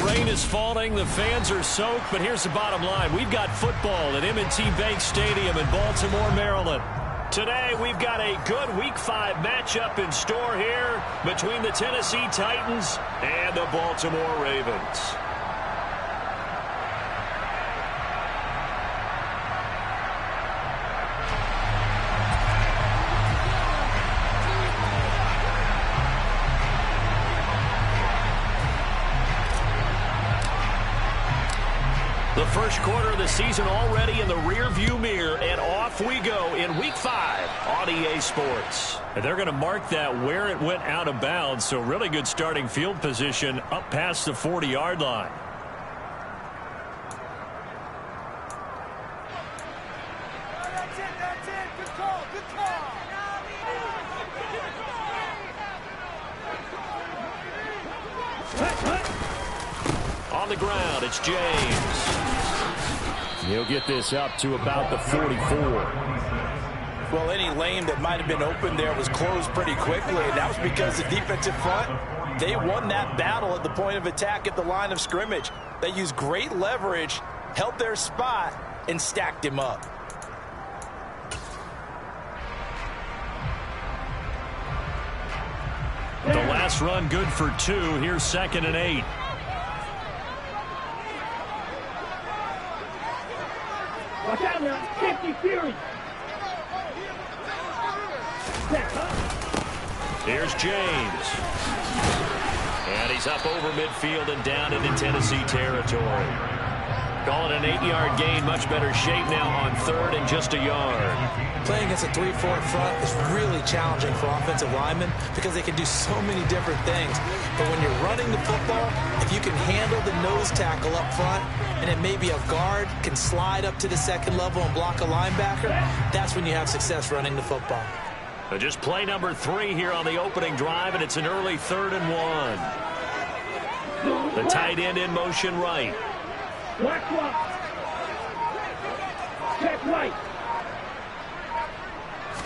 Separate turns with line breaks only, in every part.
rain is falling, the fans are soaked, but here's the bottom line. We've got football at M&T Bank Stadium in Baltimore, Maryland. Today, we've got a good Week 5 matchup in store here between the Tennessee Titans and the Baltimore Ravens. The first quarter of the season already in the rearview mirror, and off we go in Week 5 on EA Sports. And they're going to mark that where it went out of bounds, so really good starting field position up past the 40-yard line.
That's it. Good call.
On the ground, it's James. He'll get this up to about the 44.
Well, any lane that might have been open there was closed pretty quickly, and that was because the defensive front, they won that battle at the point of attack at the line of scrimmage. They used great leverage, held their spot, and stacked him up.
The last run good for 2. Here's 2nd and 8.
Watch out now. 50 Fury.
Here's James. And he's up over midfield and down into Tennessee territory. Call it an 8-yard gain. Much better shape now on 3rd and just a yard.
Playing against a 3-4 front is really challenging for offensive linemen because they can do so many different things. But when you're running the football, if you can handle the nose tackle up front, and then maybe a guard can slide up to the 2nd level and block a linebacker, that's when you have success running the football.
Just play number 3 here on the opening drive, and it's an early 3rd and 1. The tight end in motion right.
Black clock. Check right.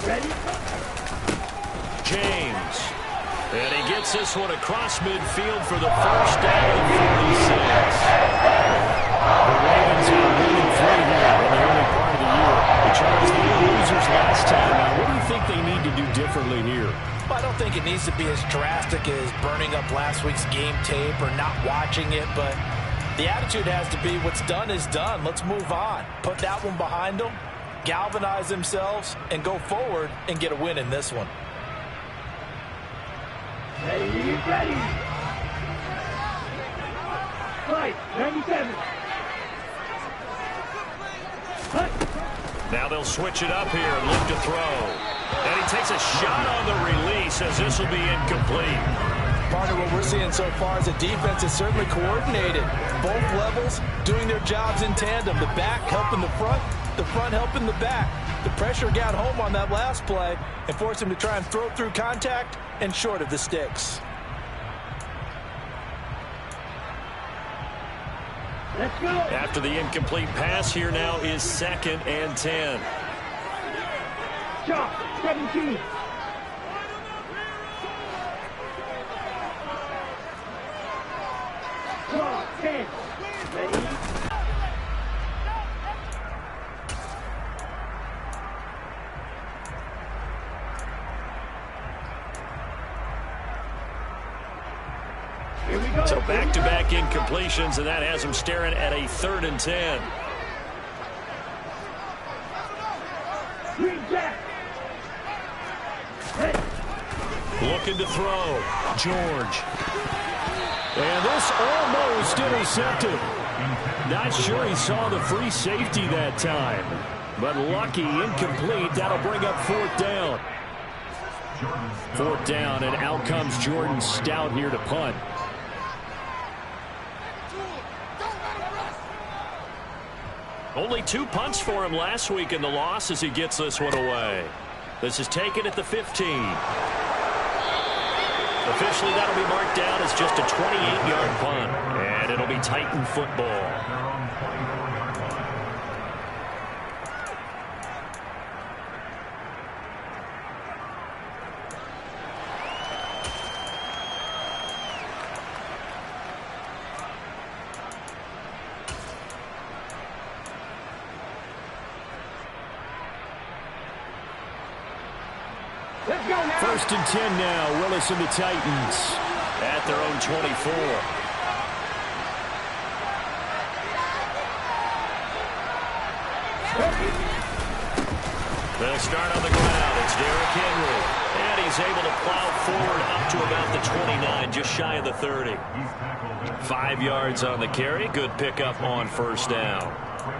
Ready?
James. And he gets this one across midfield for the first down at 46. The Ravens are 1-3 here in the early part of the year. The Chargers, they were losers last time. Now, what do you think they need to do differently here?
Well, I don't think it needs to be as drastic as burning up last week's game tape or not watching it, but the attitude has to be what's done is done. Let's move on. Put that one behind them, galvanize themselves, and go forward and get a win in this one.
Ready. Right, 97.
Now they'll switch it up here and look to throw. And he takes a shot on the release as this will be incomplete.
Partner, what we're seeing so far is the defense is certainly coordinated. Both levels doing their jobs in tandem. The back helping the front helping the back. The pressure got home on that last play and forced him to try and throw through contact and short of the sticks.
Let's go.
After the incomplete pass, here now is 2nd and 10.
Chop, 17. Chop, 10. Ready? Here we go.
So back-to-back incompletions, and that has him staring at a 3rd and 10.
Green Jack. Hey.
Looking to throw. George. And this almost intercepted. Not sure he saw the free safety that time. But lucky, incomplete. That'll bring up 4th down. 4th down, and out comes Jordan Stout here to punt. Only 2 punts for him last week in the loss as he gets this one away. This is taken at the 15. Officially, that'll be marked down as just a 28-yard punt, and it'll be Titan football.
Let's go now.
1st and 10 now. Willis and the Titans at their own 24. They'll start on the ground. It's Derrick Henry. And he's able to plow forward up to about the 29, just shy of the 30. 5 yards on the carry. Good pickup on 1st down.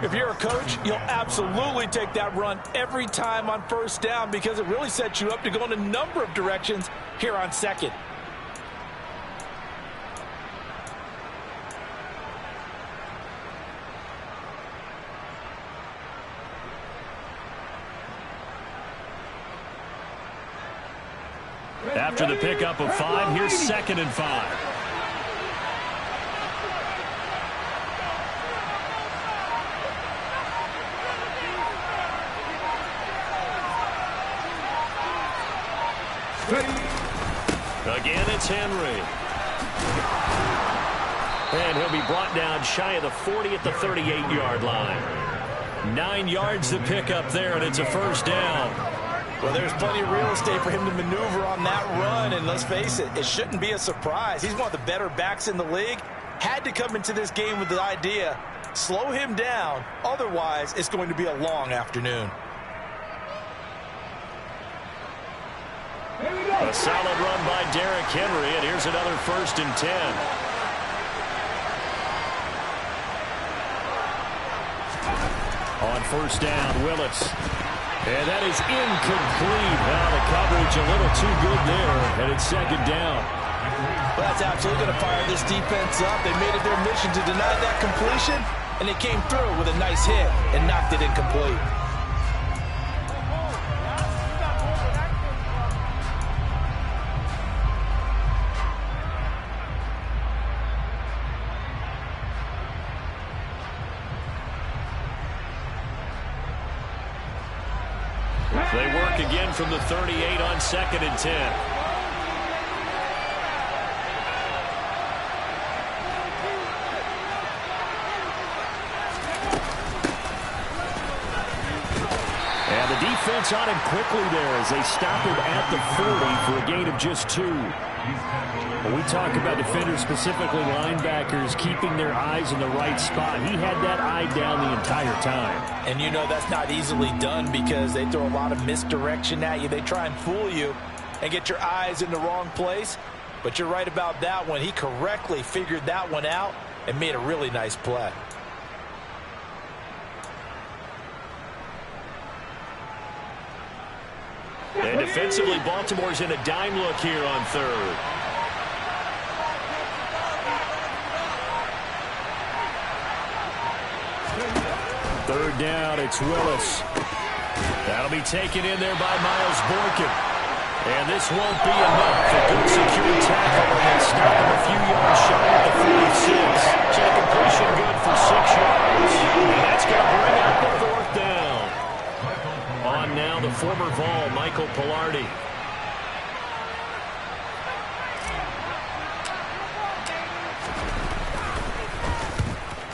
If you're a coach, you'll absolutely take that run every time on 1st down because it really sets you up to go in a number of directions here on 2nd.
After the pickup of 5, here's 2nd and 5. Again, it's Henry. And he'll be brought down shy of the 40 at the 38-yard line. 9 yards to pick up there, and it's a 1st down.
Well, there's plenty of real estate for him to maneuver on that run, and let's face it, it shouldn't be a surprise. He's one of the better backs in the league. Had to come into this game with the idea, slow him down, otherwise it's going to be a long afternoon.
A solid run by Derrick Henry, and here's another 1st and 10. On 1st down, Willis. And that is incomplete. Well, the coverage a little too good there, and it's 2nd down.
Well, that's absolutely going to fire this defense up. They made it their mission to deny that completion, and they came through with a nice hit and knocked it incomplete.
They work again from the 38 on 2nd and 10. And the defense on him quickly there as they stop him at the 40 for a gain of just 2. When we talk about defenders, specifically linebackers, keeping their eyes in the right spot, he had that eye down the entire time.
And you know that's not easily done because they throw a lot of misdirection at you. They try and fool you and get your eyes in the wrong place. But you're right about that one. He correctly figured that one out and made a really nice play.
And defensively, Baltimore's in a dime look here on 3rd. Third down, it's Willis. That'll be taken in there by Miles Boykin. And this won't be enough. A good secure tackle, and they stop him a few yards shy of the 46. So the completion good for 6 yards. And that's going to bring out the 4th down. On now, the former Vol, Michael Pilardi.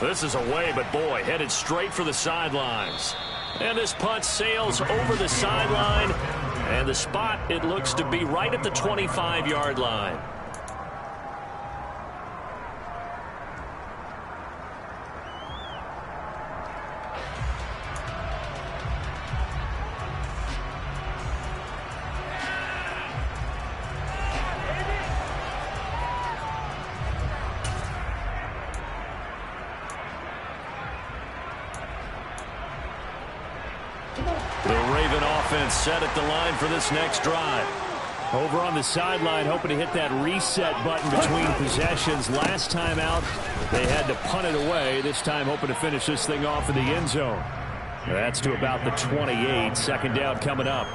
This is away, but boy, headed straight for the sidelines. And this punt sails over the sideline. And the spot, it looks to be right at the 25-yard line. The Raven offense set at the line for this next drive. Over on the sideline, hoping to hit that reset button between possessions. Last time out, they had to punt it away. This time, hoping to finish this thing off in the end zone. That's to about the 28. 2nd down coming up.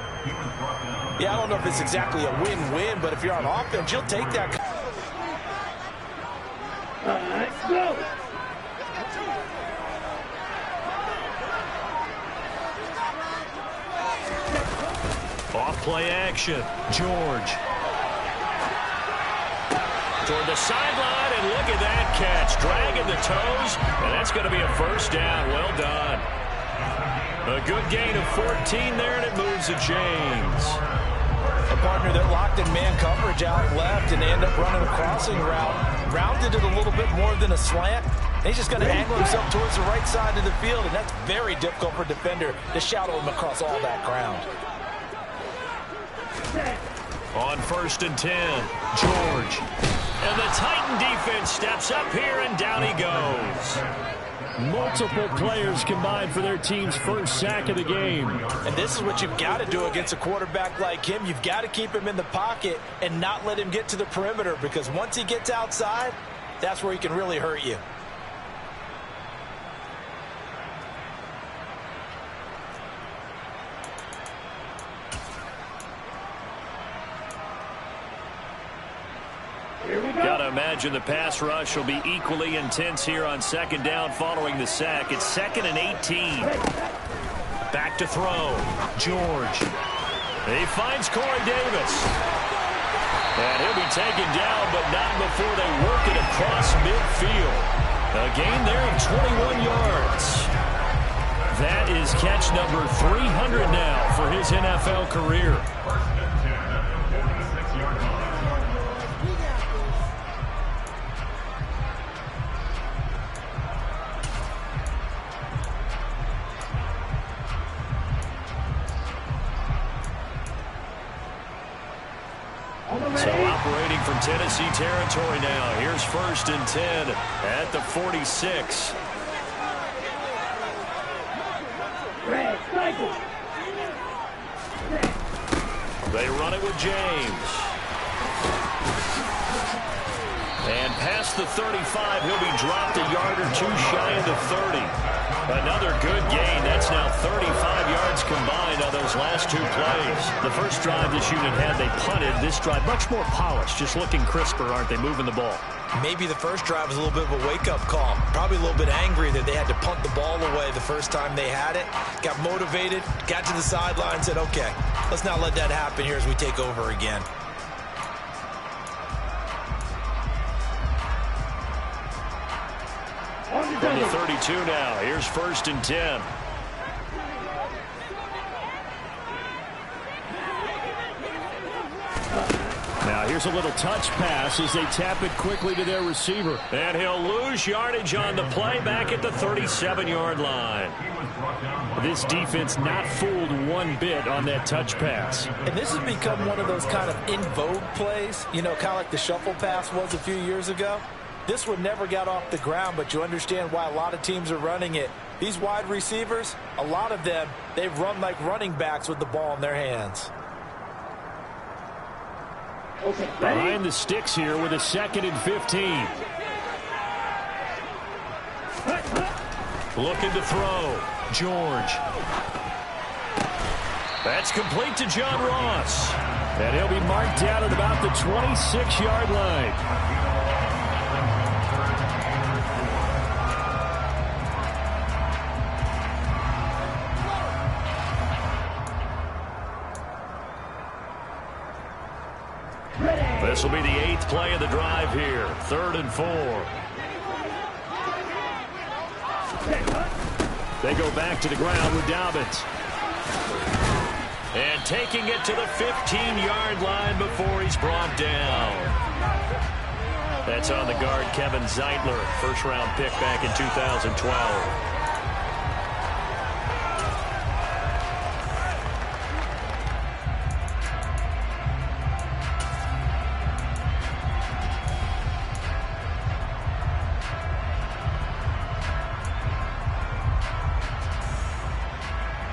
Yeah, I don't know if it's exactly a win-win, but if you're on offense, you'll take that.
Let's go.
Off play action. George. Toward the sideline, and look at that catch. Dragging the toes, and that's going to be a 1st down. Well done. A good gain of 14 there, and it moves the chains.
A partner that locked in man coverage out left, and they end up running a crossing route. Rounded it a little bit more than a slant. And he's just going to angle himself towards the right side of the field, and that's very difficult for a defender to shadow him across all that ground.
On 1st and 10, George. And the Titan defense steps up here, and down he goes. Multiple players combined for their team's first sack of the game.
And this is what you've got to do against a quarterback like him. You've got to keep him in the pocket and not let him get to the perimeter, because once he gets outside, that's where he can really hurt you.
Got to imagine the pass rush will be equally intense here on 2nd down following the sack. It's 2nd and 18. Back to throw. George. He finds Corey Davis. And he'll be taken down, but not before they work it across midfield. A gain there of 21 yards. That is catch number 300 now for his NFL career. So operating from Tennessee territory now. Here's 1st and 10 at the 46. They run it with James. And past the 35, he'll be dropped a yard or two shy of the 30. Another good gain. That's now 35 yards combined on those last 2 plays. The first drive this unit had, they punted. This drive, much more polished, just looking crisper, aren't they, moving the ball?
Maybe the first drive was a little bit of a wake-up call. Probably a little bit angry that they had to punt the ball away the first time they had it. Got motivated, got to the sideline, said, okay, let's not let that happen here as we take over again.
From the 32 now, here's 1st and 10. Now here's a little touch pass as they tap it quickly to their receiver. And he'll lose yardage on the play back at the 37-yard line. This defense not fooled one bit on that touch pass.
And this has become one of those kind of in vogue plays, you know, kind of like the shuffle pass was a few years ago. This one never got off the ground, but you understand why a lot of teams are running it. These wide receivers, a lot of them, they run like running backs with the ball in their hands.
Behind the sticks here with a 2nd and 15. Looking to throw. George. That's complete to John Ross. And he'll be marked down at about the 26-yard line. This will be the 8th play of the drive here. 3rd and 4. They go back to the ground with Dobbins. And taking it to the 15-yard line before he's brought down. That's on the guard, Kevin Zeitler. First-round pick back in 2012.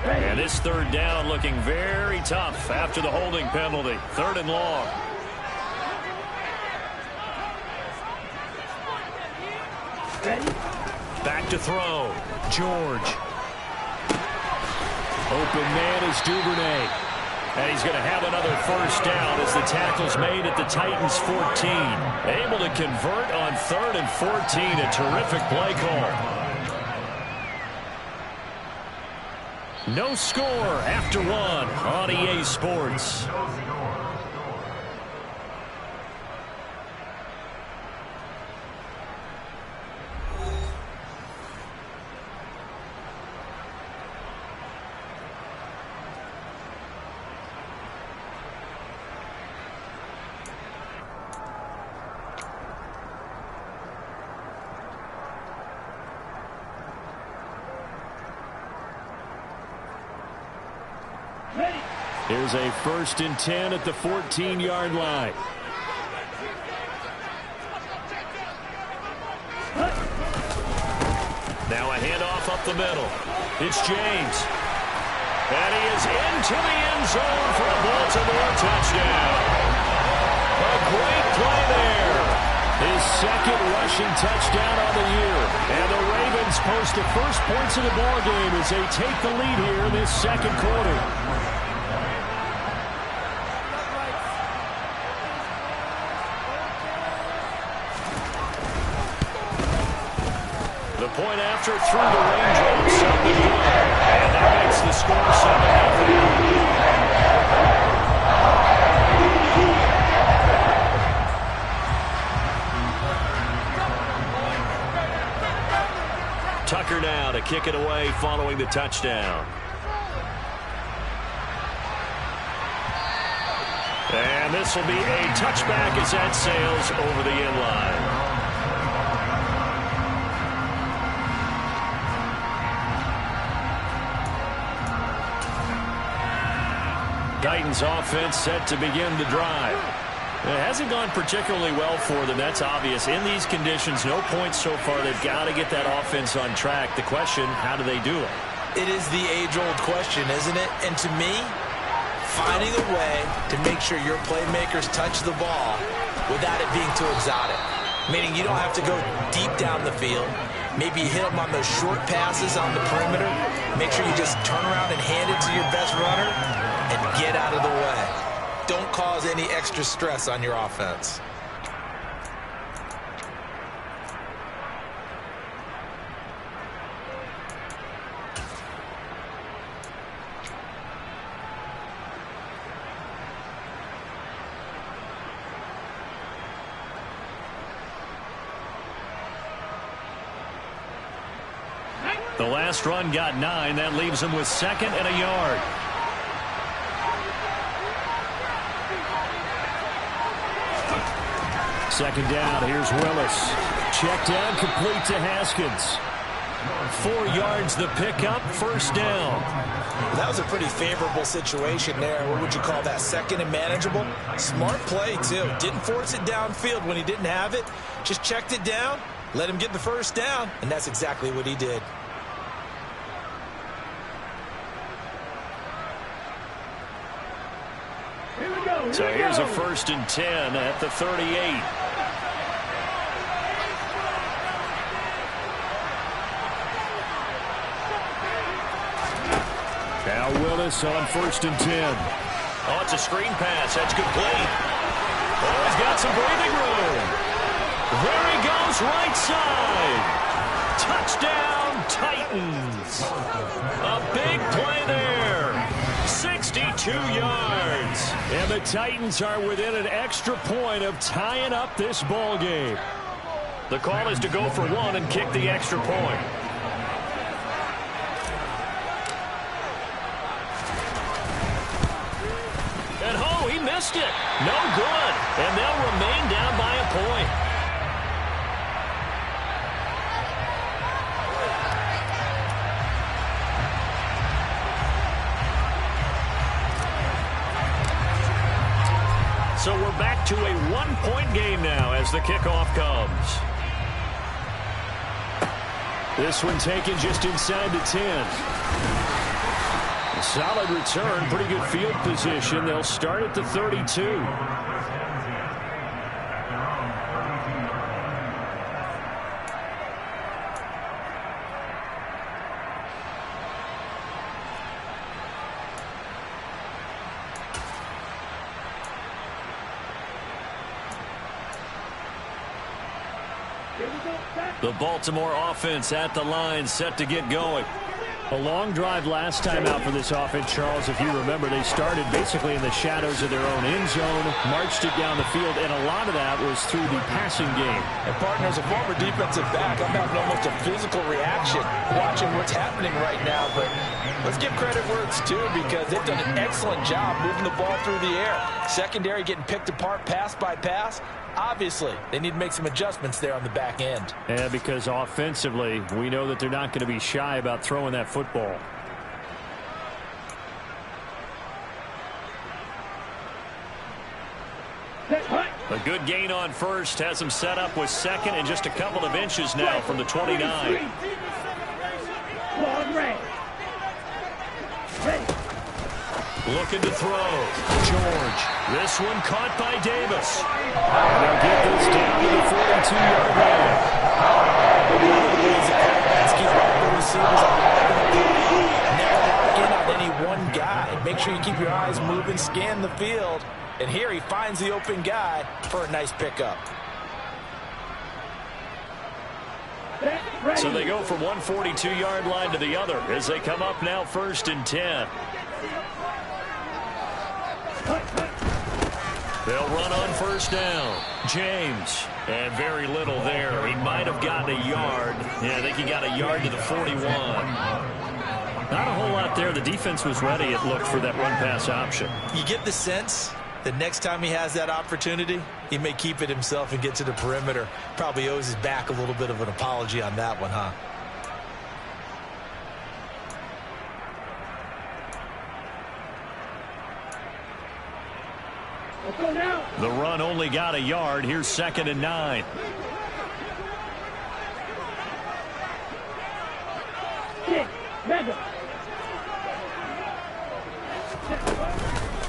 And this 3rd down looking very tough after the holding penalty. 3rd and long. Back to throw. George. Open man is Duvernay. And he's going to have another 1st down as the tackle's made at the Titans' 14. Able to convert on 3rd and 14. A terrific play call. No score after 1 on EA Sports.
Ready.
Here's a 1st and 10 at the 14-yard line. Now a handoff up the middle. It's James. And he is into the end zone for a Baltimore touchdown. A great play there. His 2nd rushing touchdown on the year. And the Ravens post the first points of the ballgame as they take the lead here in this 2nd quarter. The point after through the raindrops. Something good. And that makes the score 7-0. Tucker now to kick it away following the touchdown. And this will be a touchback as that sails over the end line. Titans offense set to begin the drive. It hasn't gone particularly well for them. That's obvious. In these conditions, no points so far. They've got to get that offense on track. The question, how do they do it?
It is the age-old question, isn't it? And to me, finding a way to make sure your playmakers touch the ball without it being too exotic. Meaning you don't have to go deep down the field. Maybe you hit them on those short passes on the perimeter. Make sure you just turn around and hand it to your best runner and get out of the way. Don't cause any extra stress on your offense.
The last run got 9. That leaves him with 2nd and a yard. Second down, here's Willis. Check down, complete to Haskins. 4 yards the pickup, 1st down.
That was a pretty favorable situation there. What would you call that, 2nd and manageable? Smart play, too. Didn't force it downfield when he didn't have it. Just checked it down, let him get the 1st down, and that's exactly what he did.
So here's a 1st and 10 at the 38. Now Willis on 1st and 10. Oh, it's a screen pass. That's complete. Oh, he's got some breathing room. There he goes, right side. Touchdown, Titans. A big play there. 62 yards. And the Titans are within an extra point of tying up this ball game. The call is to go for 1 and kick the extra point. And oh, he missed it. No good. And they'll remain down by a point. So we're back to a 1-point game now as the kickoff comes. This one taken just inside the 10. A solid return, pretty good field position. They'll start at the 32. The Baltimore offense at the line, set to get going. A long drive last time out for this offense, Charles. If you remember, they started basically in the shadows of their own end zone, marched it down the field, and a lot of that was through the passing game.
And partner, as a former defensive back, I'm having almost a physical reaction watching what's happening right now. But let's give credit where it's due, because they've done an excellent job moving the ball through the air. Secondary getting picked apart pass by pass. Obviously, they need to make some adjustments there on the back end.
Yeah, because offensively, we know that they're not going to be shy about throwing that football. Good gain on first. Has him set up with second and just a couple of inches now from the 29.
Ball red. Ready.
Looking to throw. George. This one caught by Davis. And they'll get this down to the 42-yard line.
Never lock in on any one guy. Make sure you keep your eyes moving, scan the field. And here he finds the open guy for a nice pickup.
So they go from one 42-yard line to the other as they come up now 1st and 10. They'll run on 1st down. James. And very little there. He might have gotten a yard. Yeah, I think he got a yard to the 41. Not a whole lot there. The defense was ready, it looked, for that run-pass option.
You get the sense that next time he has that opportunity, he may keep it himself and get to the perimeter. Probably owes his back a little bit of an apology on that one, huh?
The run only got a yard. Here's 2nd and 9.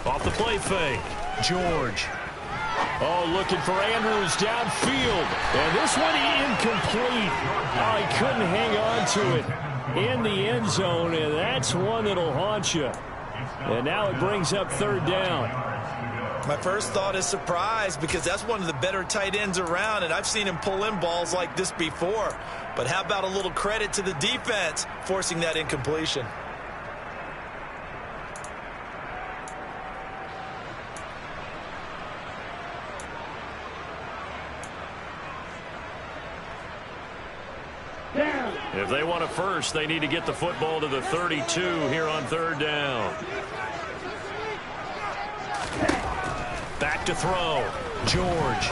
Off the play fake. George. Oh, looking for Andrews downfield. And this one incomplete. Oh, he couldn't hang on to it in the end zone, and that's one that'll haunt you. And now it brings up 3rd down.
My first thought is surprise, because that's one of the better tight ends around, and I've seen him pull in balls like this before. But how about a little credit to the defense forcing that incompletion?
If they want a first, they need to get the football to the 32 here on 3rd down. Back to throw. George.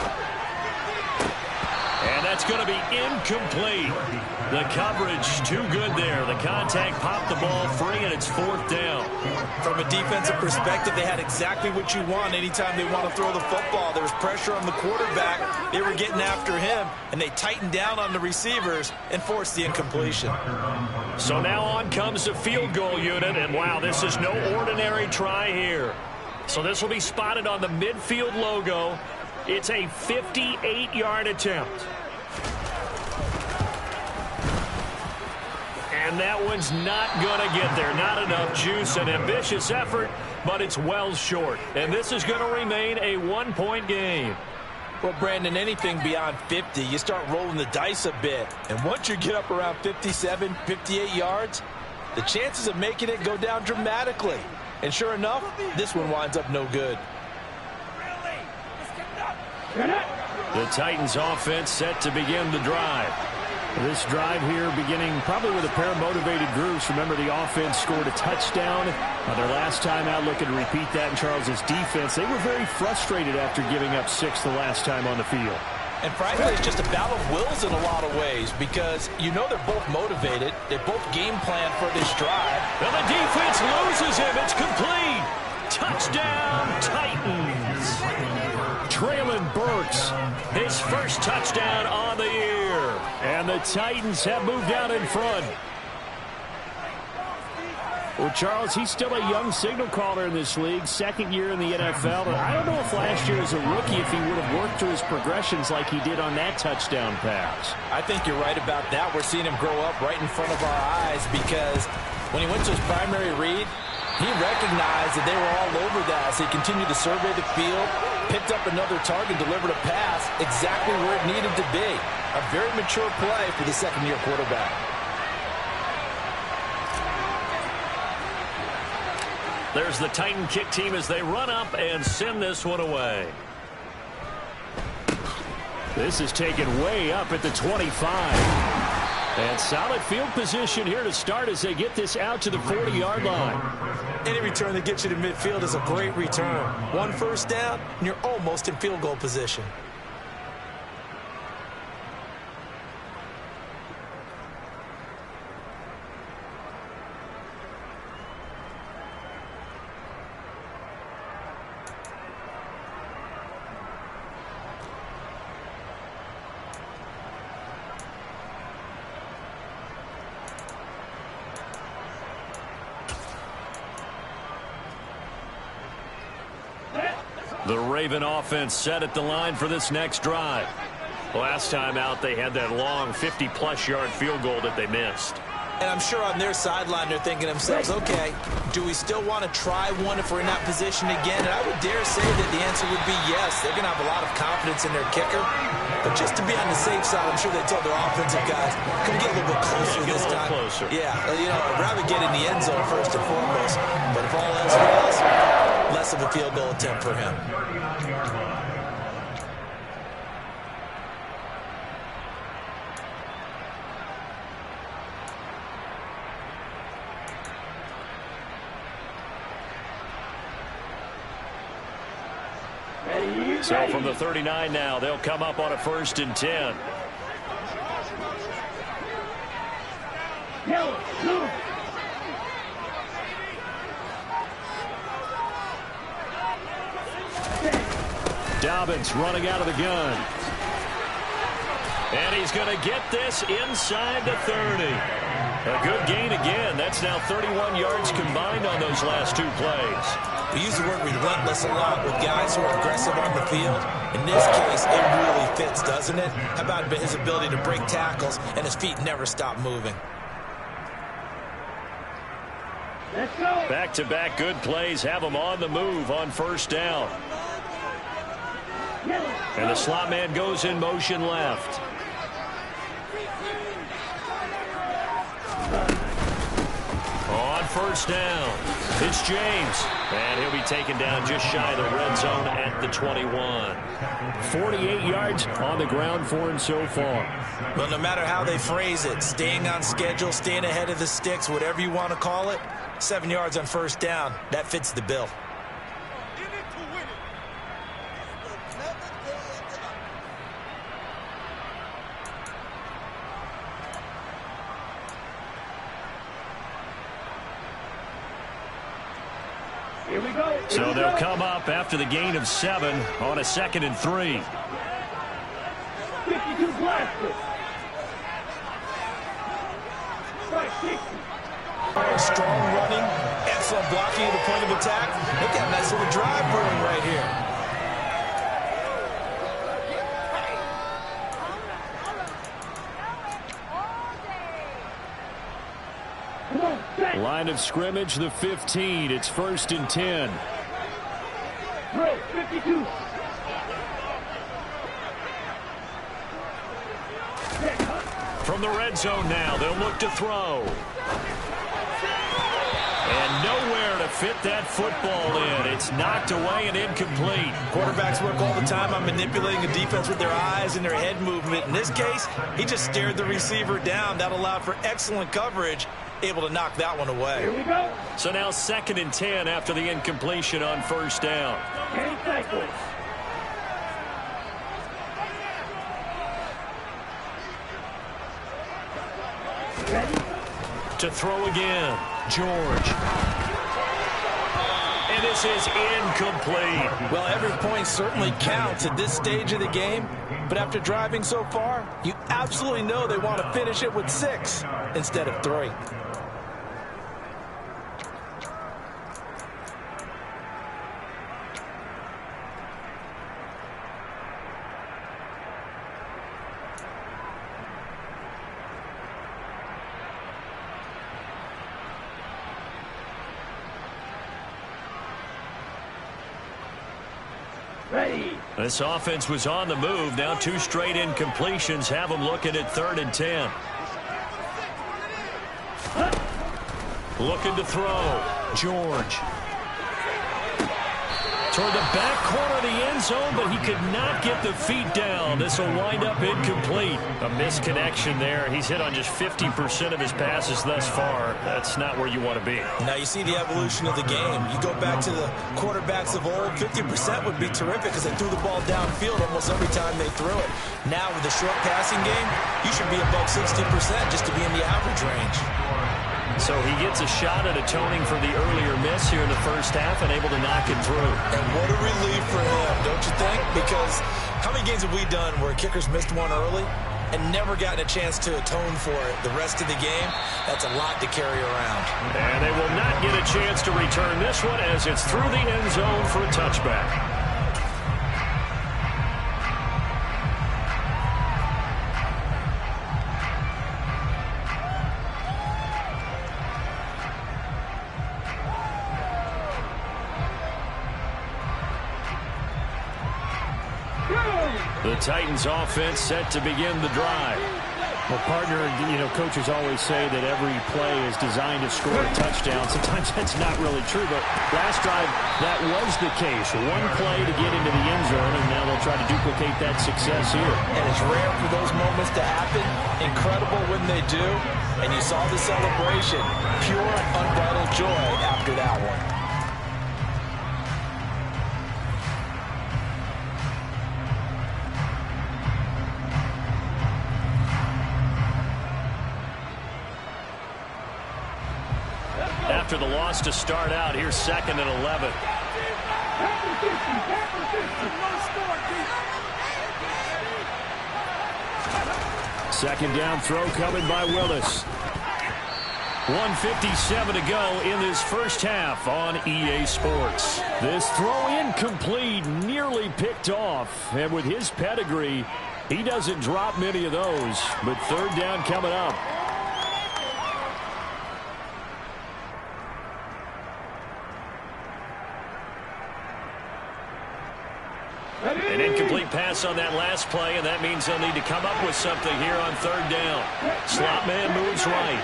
And that's going to be incomplete. The coverage too good there. The contact popped the ball free, and it's 4th down.
From a defensive perspective, they had exactly what you want anytime they want to throw the football. There was pressure on the quarterback. They were getting after him, and they tightened down on the receivers and forced the incompletion.
So now on comes the field goal unit, and wow, this is no ordinary try here. So this will be spotted on the midfield logo. It's a 58-yard attempt. And that one's not going to get there. Not enough juice. An ambitious effort, but it's well short. And this is going to remain a 1-point game.
Well, Brandon, anything beyond 50, you start rolling the dice a bit. And once you get up around 57, 58 yards, the chances of making it go down dramatically. And sure enough, this one winds up no good.
The Titans offense set to begin the drive. This drive here beginning probably with a pair of motivated groups. Remember, the offense scored a touchdown. Their last time out, looking to repeat that in Charles's defense. They were very frustrated after giving up 6 the last time on the field.
And frankly, it's just a battle of wills in a lot of ways, because you know they're both motivated. They both game plan for this drive.
And the defense loses him. It's complete. Touchdown, Titans. Traylon Burks, his first touchdown on the year. And the Titans have moved out in front. Well, Charles, he's still a young signal caller in this league, 2nd year in the NFL. But I don't know if last year as a rookie, if he would have worked through his progressions like he did on that touchdown pass.
I think you're right about that. We're seeing him grow up right in front of our eyes, because when he went to his primary read, he recognized that they were all over that. So he continued to survey the field, picked up another target, delivered a pass exactly where it needed to be. A very mature play for the 2nd-year quarterback.
There's the Titan kick team as they run up and send this one away. This is taken way up at the 25. And solid field position here to start as they get this out to the 40-yard line.
Any return that gets you to midfield is a great return. 1 first down, and you're almost in field goal position.
The Raven offense set at the line for this next drive. Last time out, they had that long 50-plus yard field goal that they missed.
And I'm sure on their sideline they're thinking to themselves, okay, do we still want to try one if we're in that position again? And I would dare say that the answer would be yes. They're going to have a lot of confidence in their kicker. But just to be on the safe side, I'm sure they told their offensive guys, can we get a little bit closer this time?
Closer.
Yeah, you know, I'd rather get in the end zone first and foremost. But if all else fails, less of a field goal attempt for him.
So from the 39 now, they'll come up on a 1st and 10. Dobbins running out of the gun. And he's going to get this inside the 30. A good gain again. That's now 31 yards combined on those last 2 plays.
We use the word relentless a lot with guys who are aggressive on the field. In this case, it really fits, doesn't it? How about his ability to break tackles and his feet never stop moving?
Let's go.
Back-to-back good plays have them on the move on 1st down. And the slot man goes in motion left. On 1st down, it's James. And he'll be taken down just shy of the red zone at the 21. 48 yards on the ground for him so far.
Well, no matter how they phrase it, staying on schedule, staying ahead of the sticks, whatever you want to call it, 7 yards on 1st down, that fits the bill.
Here we go.
So they'll come up after the gain of 7 on a 2nd and 3.
52 blaster. Strike 60.
Strong running, excellent blocking at the point of attack. They've got a nice little drive brewing right here.
Line of scrimmage, the 15. It's 1st and 10.
Throw, 52.
From the red zone now, they'll look to throw. And nowhere to fit that football in. It's knocked away and incomplete.
Quarterbacks work all the time on manipulating a defense with their eyes and their head movement. In this case, he just stared the receiver down. That allowed for excellent coverage, able to knock that one away.
Here we go.
So now 2nd and 10 after the incompletion on 1st down.
10 seconds. Ready?
To throw again, George. And this is incomplete.
Well, every point certainly counts at this stage of the game, but after driving so far, you absolutely know they want to finish it with 6 instead of 3.
Ready.
This offense was on the move. Now 2 straight incompletions have them looking at 3rd and 10. Looking to throw. George. Toward the back corner of the end zone, but he could not get the feet down. This will wind up incomplete. A misconnection there. He's hit on just 50% of his passes thus far. That's not where you want to be.
Now you see the evolution of the game. You go back to the quarterbacks of old, 50% would be terrific because they threw the ball downfield almost every time they threw it. Now with the short passing game, you should be above 60% just to be in the average range.
So he gets a shot at atoning for the earlier miss here in the 1st half and able to knock it through.
And what a relief for him, don't you think? Because how many games have we done where kickers missed one early and never gotten a chance to atone for it the rest of the game? That's a lot to carry around.
And they will not get a chance to return this one as it's through the end zone for a touchback. The Titans offense set to begin the drive.
Well, partner, coaches always say that every play is designed to score a touchdown. Sometimes that's not really true, but last drive, that was the case. One play to get into the end zone, and now they'll try to duplicate that success here.
And it's rare for those moments to happen. Incredible when they do. And you saw the celebration. Pure, unbridled joy after that one.
After the loss to start out, here's 2nd and 11. Second down throw coming by Willis. 1:57 to go in this first half on EA Sports. This throw incomplete, nearly picked off. And with his pedigree, he doesn't drop many of those. But third down coming up. An incomplete pass on that last play, and that means they'll need to come up with something here on third down. Slot man moves right.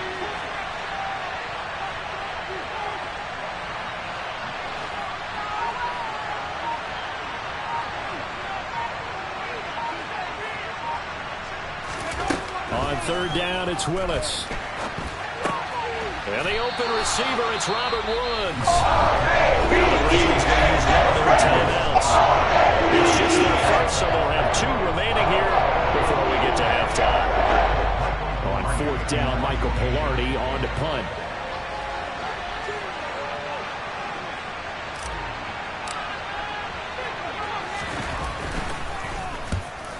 On third down, it's Willis. And the open receiver, it's Robert Woods. The Ravens going to use one of their timeouts. It's just their first, so they'll have 2 remaining here before we get to halftime. On fourth down, Michael Pilardi on to punt.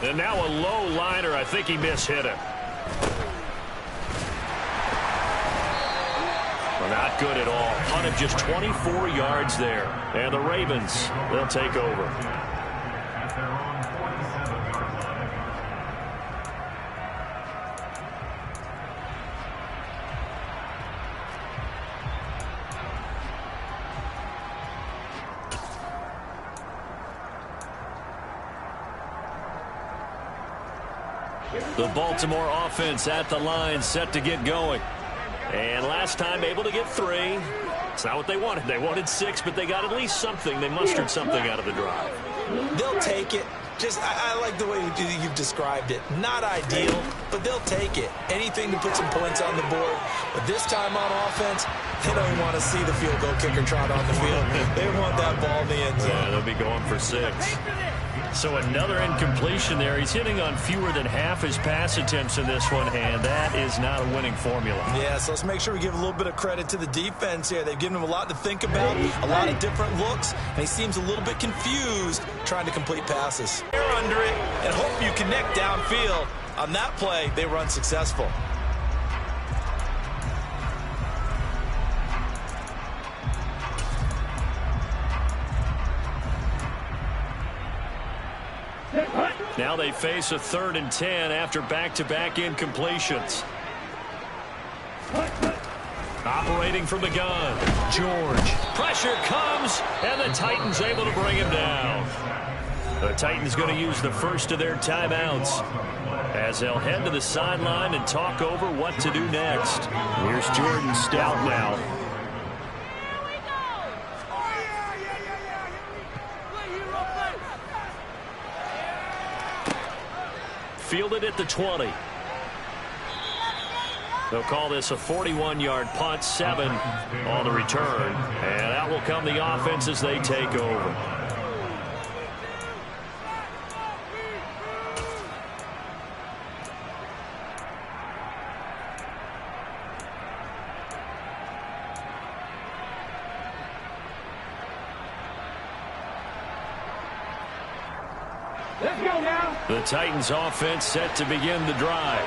And now a low liner. I think he mishit it. Well, not good at all. Punt of just 24 yards there. And the Ravens, they'll take over. The Baltimore offense at the line, set to get going. And last time able to get 3. It's not what they wanted. They wanted 6, but they got at least something. They mustered something out of the drive.
They'll take it. I like the way you've described it. Not ideal, but they'll take it. Anything to put some points on the board. But this time on offense, they don't want to see the field goal kicker trot on the field. They want that ball in the end zone.
Yeah, they'll be going for 6. So another incompletion there. He's hitting on fewer than half his pass attempts in this one, and that is not a winning formula.
Yeah, so let's make sure we give a little bit of credit to the defense here. They've given him a lot to think about, a lot of different looks, and he seems a little bit confused trying to complete passes. They're under it and hope you connect downfield. On that play, they were unsuccessful.
Now they face a 3rd and 10 after back-to-back incompletions. Operating from the gun, George. Pressure comes, and the Titans able to bring him down. The Titans going to use the first of their timeouts as they'll head to the sideline and talk over what to do next. Here's Jordan Stout now. Fielded at the 20. They'll call this a 41-yard punt, 7 on the return. And out will come the offense as they take over.
Let's go now.
The Titans offense set to begin the drive.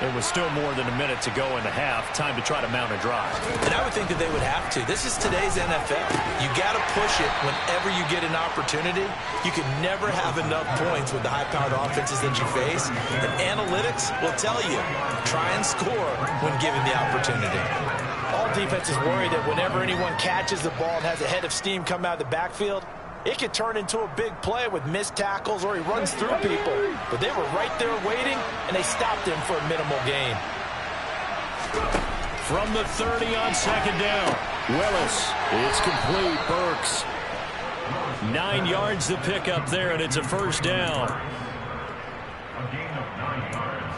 It was still more than a minute to go in the half. Time to try to mount a drive.
And I would think that they would have to. This is today's NFL. You got to push it whenever you get an opportunity. You can never have enough points with the high-powered offenses that you face. And analytics will tell you, try and score when given the opportunity.
All defenses worry that whenever anyone catches the ball and has a head of steam come out of the backfield,
It could turn into a big play with missed tackles or he runs through people. But they were right there waiting, and they stopped him for a minimal gain.
From the 30 on second down. Willis. It's complete. Burks. 9 yards to pick up there, and it's a first down.
A gain of 9 yards.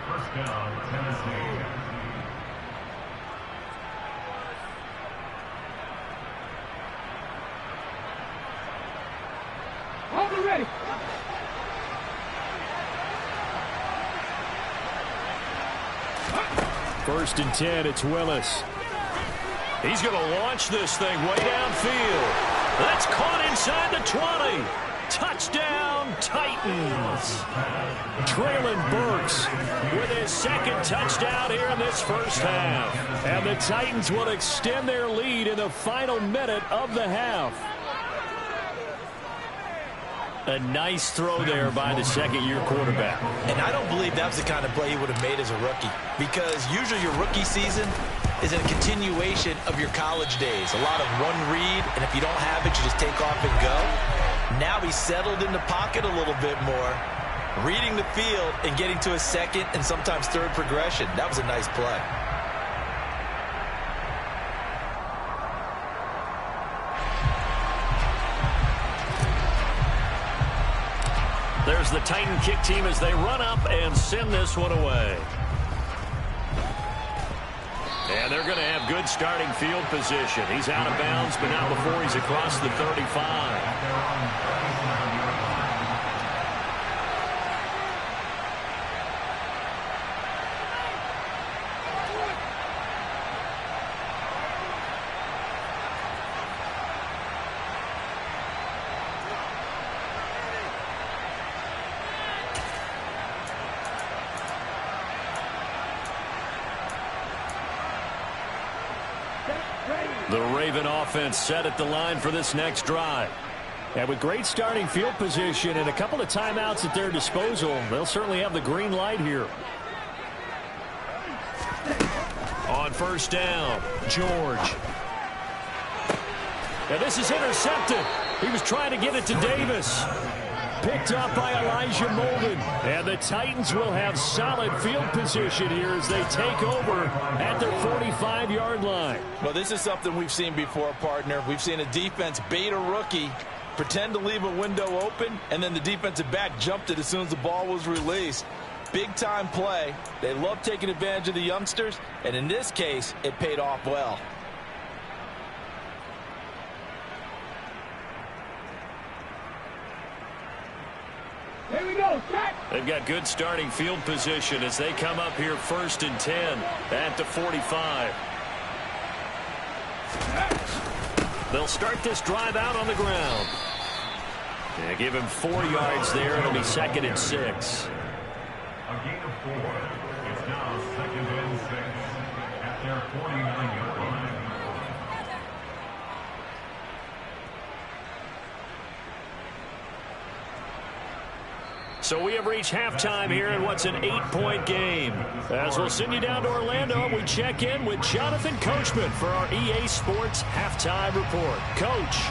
First down, Tennessee.
Hold it ready.
First and 10, it's Willis. He's going to launch this thing way downfield. That's caught inside the 20. Touchdown, Titans. Traylon Burks with his second touchdown here in this first half. And the Titans will extend their lead in the final minute of the half. A nice throw there by the second-year quarterback.
And I don't believe that was the kind of play he would have made as a rookie, because usually your rookie season is a continuation of your college days. A lot of one read, and if you don't have it, you just take off and go. Now he's settled in the pocket a little bit more, reading the field and getting to a second and sometimes third progression. That was a nice play.
There's the Titan kick team as they run up and send this one away. And they're going to have good starting field position. He's out of bounds, but not before he's across the 35. The Raven offense set at the line for this next drive. And with great starting field position and a couple of timeouts at their disposal, they'll certainly have the green light here. On first down, George. And this is intercepted. He was trying to get it to Davis. Picked up by Elijah Molden. And the Titans will have solid field position here as they take over at their 45-yard line.
Well, this is something we've seen before, partner. We've seen a defense bait a rookie, pretend to leave a window open, and then the defensive back jumped it as soon as the ball was released. Big-time play. They love taking advantage of the youngsters, and in this case, it paid off well.
Here we go, set.
They've got good starting field position as they come up here first and 10 at the 45. They'll start this drive out on the ground. Yeah, give him 4 yards there. It'll be second and 6.
A gain of 4. It's now second and 6 at their 49-yard line.
So we have reached halftime here in what's an 8-point game. As we'll send you down to Orlando, we check in with Jonathan Coachman for our EA Sports Halftime Report. Coach.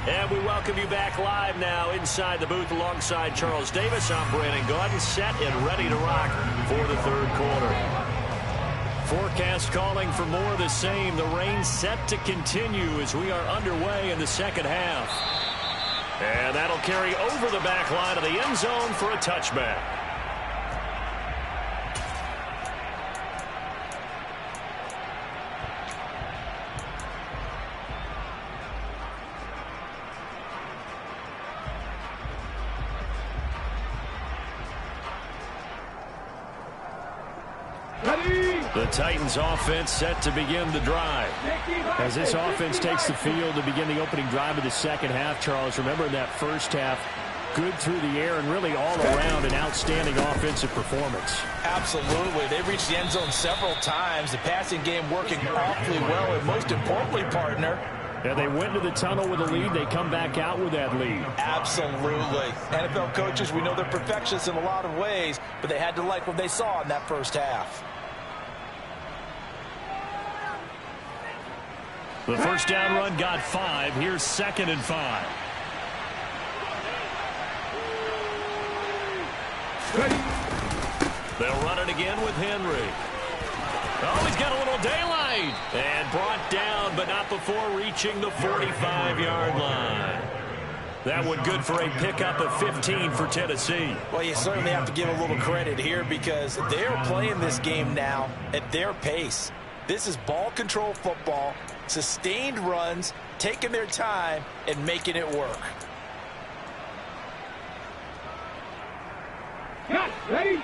And we welcome you back live now inside the booth alongside Charles Davis. I'm Brandon Gaudin, set and ready to rock for the third quarter. Forecast calling for more of the same. The rain set to continue as we are underway in the second half. And that'll carry over the back line of the end zone for a touchback. The Titans offense set to begin the drive. As this offense takes the field to begin the opening drive of the second half, Charles, remember in that first half, good through the air and really all around an outstanding offensive performance.
Absolutely. They reached the end zone several times. The passing game working awfully well. And most importantly, partner,
Yeah, they went to the tunnel with a lead. They come back out with that lead.
Absolutely. NFL coaches, we know they're perfectionists in a lot of ways, but they had to like what they saw in that first half.
The first down run got 5. Here's 2nd and 5.
Ready.
They'll run it again with Henry. Oh, he's got a little daylight. And brought down, but not before reaching the 45-yard line. That one good for a pickup of 15 for Tennessee.
Well, you certainly have to give a little credit here because they're playing this game now at their pace. This is ball control football, sustained runs, taking their time, and making it work.
Cut. Ready.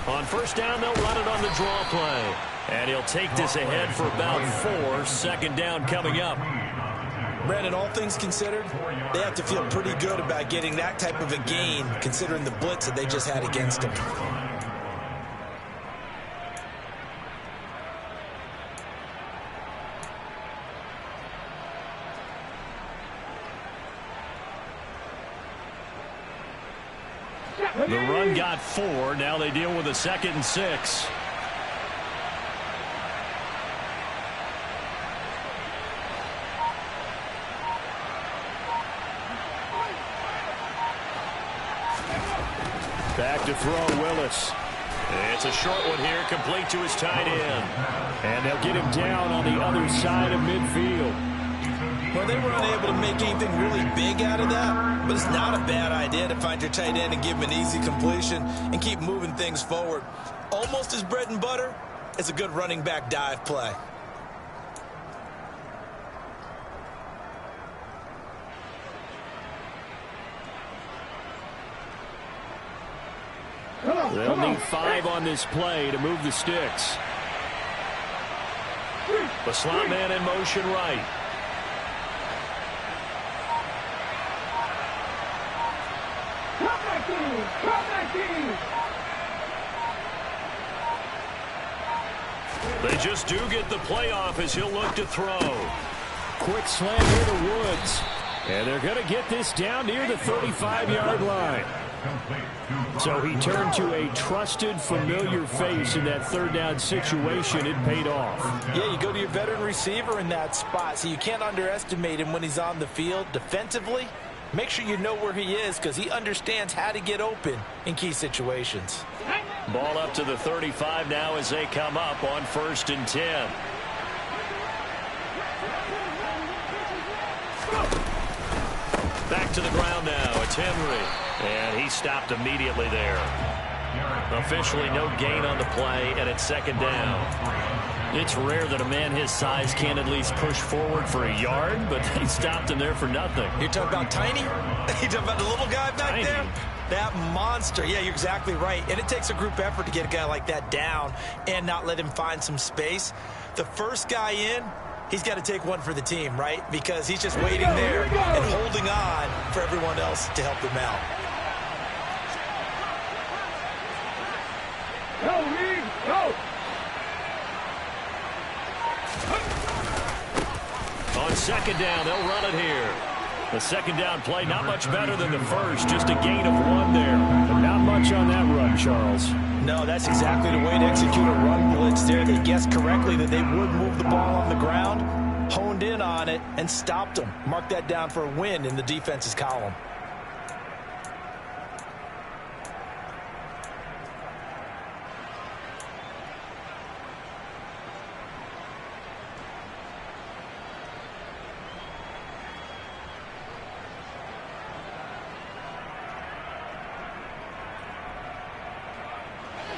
On first down, they'll run it on the draw play. And he'll take this ahead for about 4. 2nd down coming up.
Brandon, all things considered, they have to feel pretty good about getting that type of a gain considering the blitz that they just had against them.
The run got 4. Now they deal with a 2nd and 6.
Back to throw, Willis.
It's a short one here, complete to his tight end.
And they'll get him down on the other side of midfield.
Well, they were unable to make anything really big out of that, but it's not a bad idea to find your tight end and give him an easy completion and keep moving things forward. Almost as bread and butter as a good running back dive play.
They'll need 5 on this play to move the sticks.
The slot man in motion right.
Come back in. Come back in.
They just do get the playoff as he'll look to throw.
Quick slant here to Woods. And they're going to get this down near the 35-yard line. So he turned to a trusted, familiar face in that 3rd down situation. It paid off.
Yeah, you go to your veteran receiver in that spot, so you can't underestimate him when he's on the field defensively. Make sure you know where he is because he understands how to get open in key situations.
Ball up to the 35 now as they come up on 1st and 10. Back to the ground now. It's Henry. And he stopped immediately there. Officially no gain on the play, and it's 2nd down. It's rare that a man his size can't at least push forward for a yard, but they stopped him there for nothing.
You're talking about tiny? You're talking about the little guy back there? That monster. Yeah, you're exactly right. And it takes a group effort to get a guy like that down and not let him find some space. The first guy in, he's got to take one for the team, right? Because he's just waiting there and holding on for everyone else to help him out.
Go, Reed. Go.
On 2nd down, they'll run it here. The 2nd down play, not much better than the first. Just a gain of 1 there.
But not much on that run, Charles.
No, that's exactly the way to execute a run blitz there. They guessed correctly that they would move the ball on the ground, honed in on it, and stopped them. Mark that down for a win in the defense's column.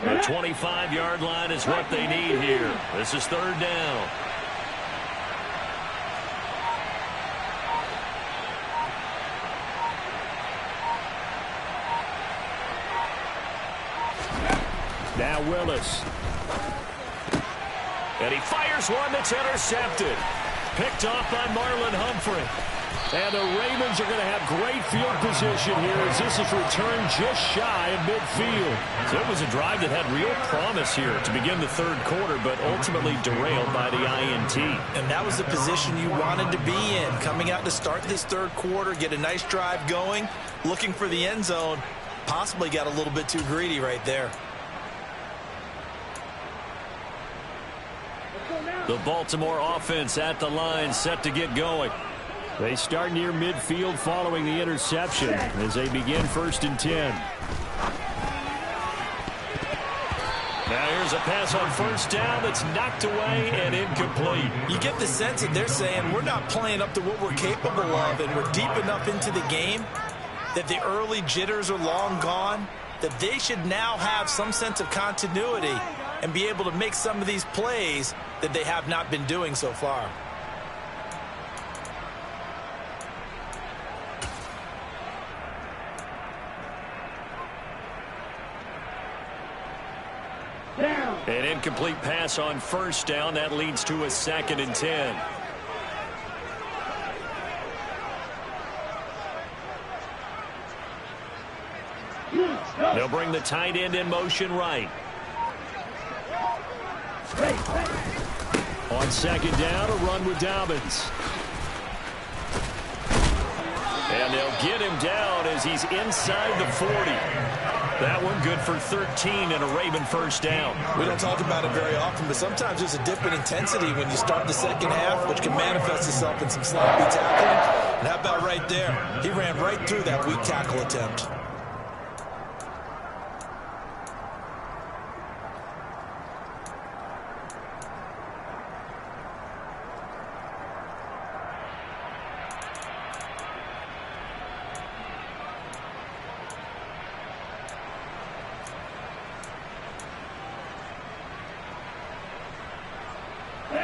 The 25-yard line is what they need here. This is 3rd down.
Now Willis.
And he fires one that's intercepted. Picked off by Marlon Humphrey. And the Ravens are going to have great field position here as this is returned just shy of midfield. So it was a drive that had real promise here to begin the third quarter, but ultimately derailed by the INT.
And that was the position you wanted to be in. Coming out to start this third quarter, get a nice drive going, looking for the end zone. Possibly got a little bit too greedy right there.
The Baltimore offense at the line, set to get going.
They start near midfield following the interception as they begin 1st and 10.
Now here's a pass on 1st down that's knocked away and incomplete.
You get the sense that they're saying we're not playing up to what we're capable of, and we're deep enough into the game that the early jitters are long gone, that they should now have some sense of continuity and be able to make some of these plays that they have not been doing so far.
An incomplete pass on 1st down. That leads to a 2nd and 10. They'll bring the tight end in motion right. On 2nd down, a run with Dobbins. And they'll get him down as he's inside the 40. That one good for 13 and a Raven 1st down.
We don't talk about it very often, but sometimes there's a dip in intensity when you start the second half, which can manifest itself in some sloppy tackling. And how about right there? He ran right through that weak tackle attempt.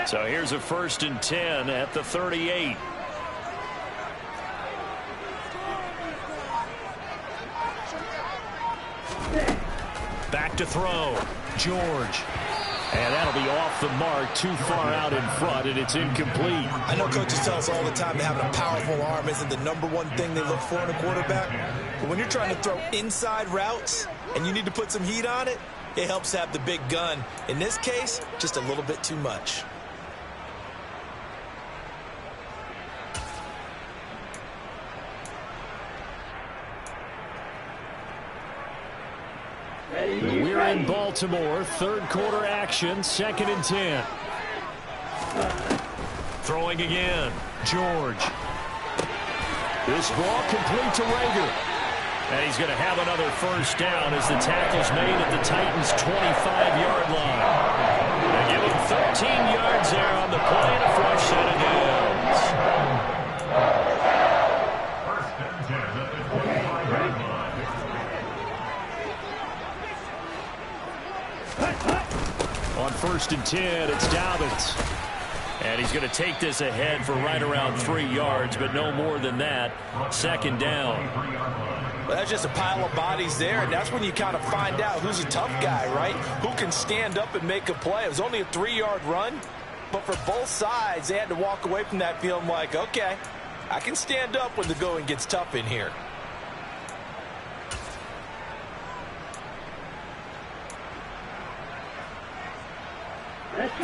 So here's a 1st and 10 at the 38. Back to throw. George. And that'll be off the mark, too far out in front, and it's incomplete.
I know coaches tell us all the time that having a powerful arm isn't the #1 thing they look for in a quarterback. But when you're trying to throw inside routes and you need to put some heat on it, it helps have the big gun. In this case, just a little bit too much.
We're in Baltimore, third quarter action, 2nd and 10.
Throwing again. George.
This ball complete to Rager.
And he's going to have another 1st down as the tackle's made at the Titans' 25-yard line. They give him 13 yards there on the play and a fresh set of downs.
1st and 10 at the 25-yard line.
On 1st and 10, it's Dobbins. And he's going to take this ahead for right around 3 yards, but no more than that. 2nd down.
Well, that's just a pile of bodies there, and that's when you kind of find out who's a tough guy, right? Who can stand up and make a play. It was only a 3-yard run, but for both sides, they had to walk away from that feeling like, okay, I can stand up when the going gets tough in here.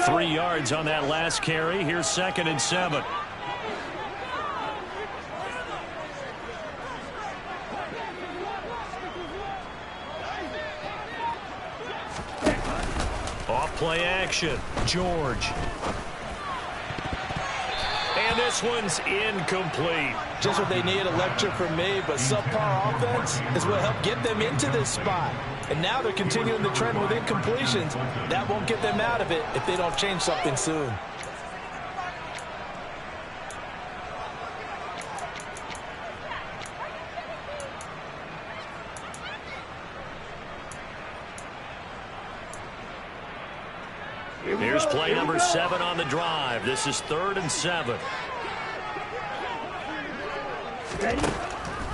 Three yards on that last carry. Here's 2nd and 7. Off play action. George. And this one's incomplete.
Just what they need, a lecture from me, but subpar offense is what helped get them into this spot. And now they're continuing the trend with incompletions. That won't get them out of it if they don't change something soon.
Here's play number 7 on the drive. This is 3rd and 7.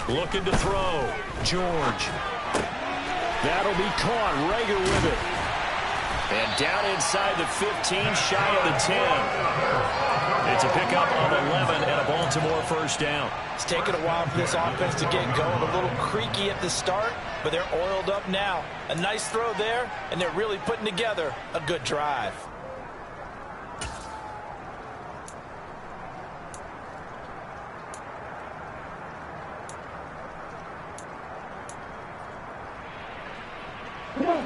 Looking to throw. George. That'll be caught. Rager with it. And down inside the 15, shy of the 10. It's a pickup of 11 and a Baltimore first down.
It's taken a while for this offense to get going. A little creaky at the start, but they're oiled up now. A nice throw there, and they're really putting together a good drive.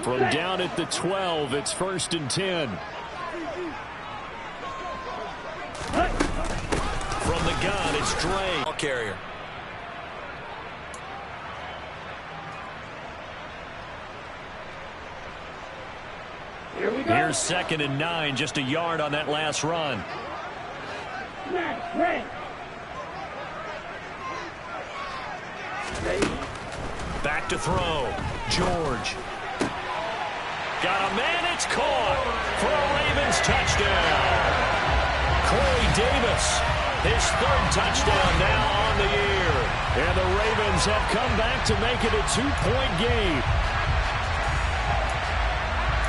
From down at the 12, it's 1st and 10. From the gun, it's Dre.
Ball carrier.
Here we go.
Here's 2nd and 9, just a yard on that last run.
Right.
Back to throw. George. Got a man, it's caught for a Ravens touchdown. Corey Davis, his 3rd touchdown now on the year. And the Ravens have come back to make it a 2-point game.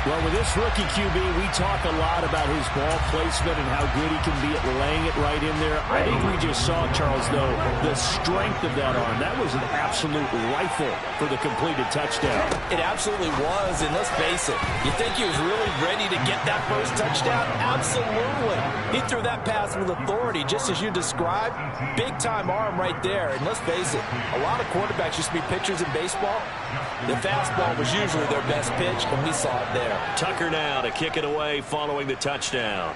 Well, with this rookie QB, we talk a lot about his ball placement and how good he can be at laying it right in there. I think we just saw, Charles, though, the strength of that arm. That was an absolute rifle for the completed touchdown.
It absolutely was, and let's face it, you think he was really ready to get that first touchdown? Absolutely. He threw that pass with authority, just as you described. Big-time arm right there, and let's face it, a lot of quarterbacks used to be pitchers in baseball. The fastball was usually their best pitch, and we saw it there.
Tucker now to kick it away following the touchdown.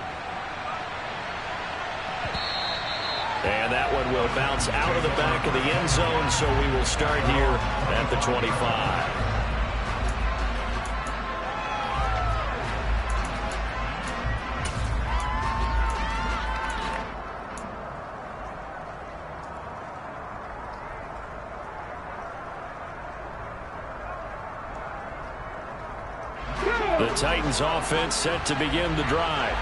And that one will bounce out of the back of the end zone, so we will start here at the 25. The Titans offense set to begin the drive.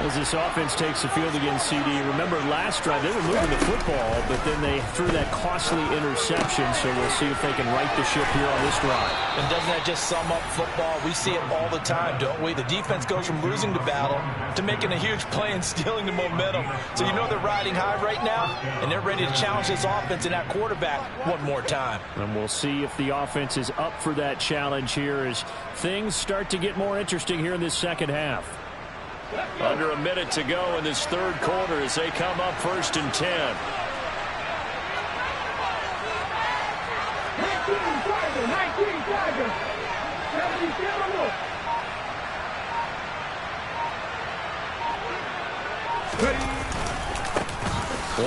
As this offense takes the field against CD, remember last drive they were moving the football, but then they threw that costly interception, so we'll see if they can right the ship here on this drive.
And doesn't that just sum up football? We see it all the time, don't we? The defense goes from losing the battle to making a huge play and stealing the momentum. So you know they're riding high right now, and they're ready to challenge this offense and that quarterback one more time.
And we'll see if the offense is up for that challenge here as things start to get more interesting here in this second half.
Under a minute to go in this 3rd quarter as they come up 1st and 10.
19 Tigers. 77 look.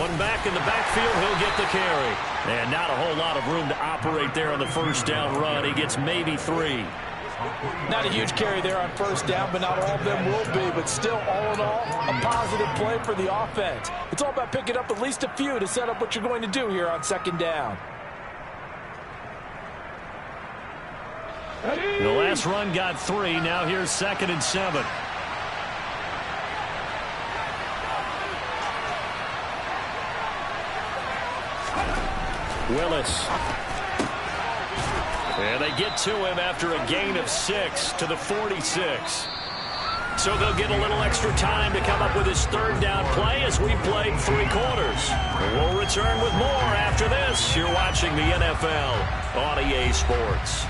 One back in the backfield, he'll get the carry. And not a whole lot of room to operate there on the first down run. He gets maybe 3.
Not a huge carry there on first down, but not all of them will be. But still, all in all, a positive play for the offense. It's all about picking up at least a few to set up what you're going to do here on 2nd down.
The last run got 3. Now here's 2nd and 7.
Willis.
And they get to him after a gain of 6 to the 46. So they'll get a little extra time to come up with his 3rd down play as we've played 3 quarters. We'll return with more after this. You're watching the NFL on EA Sports.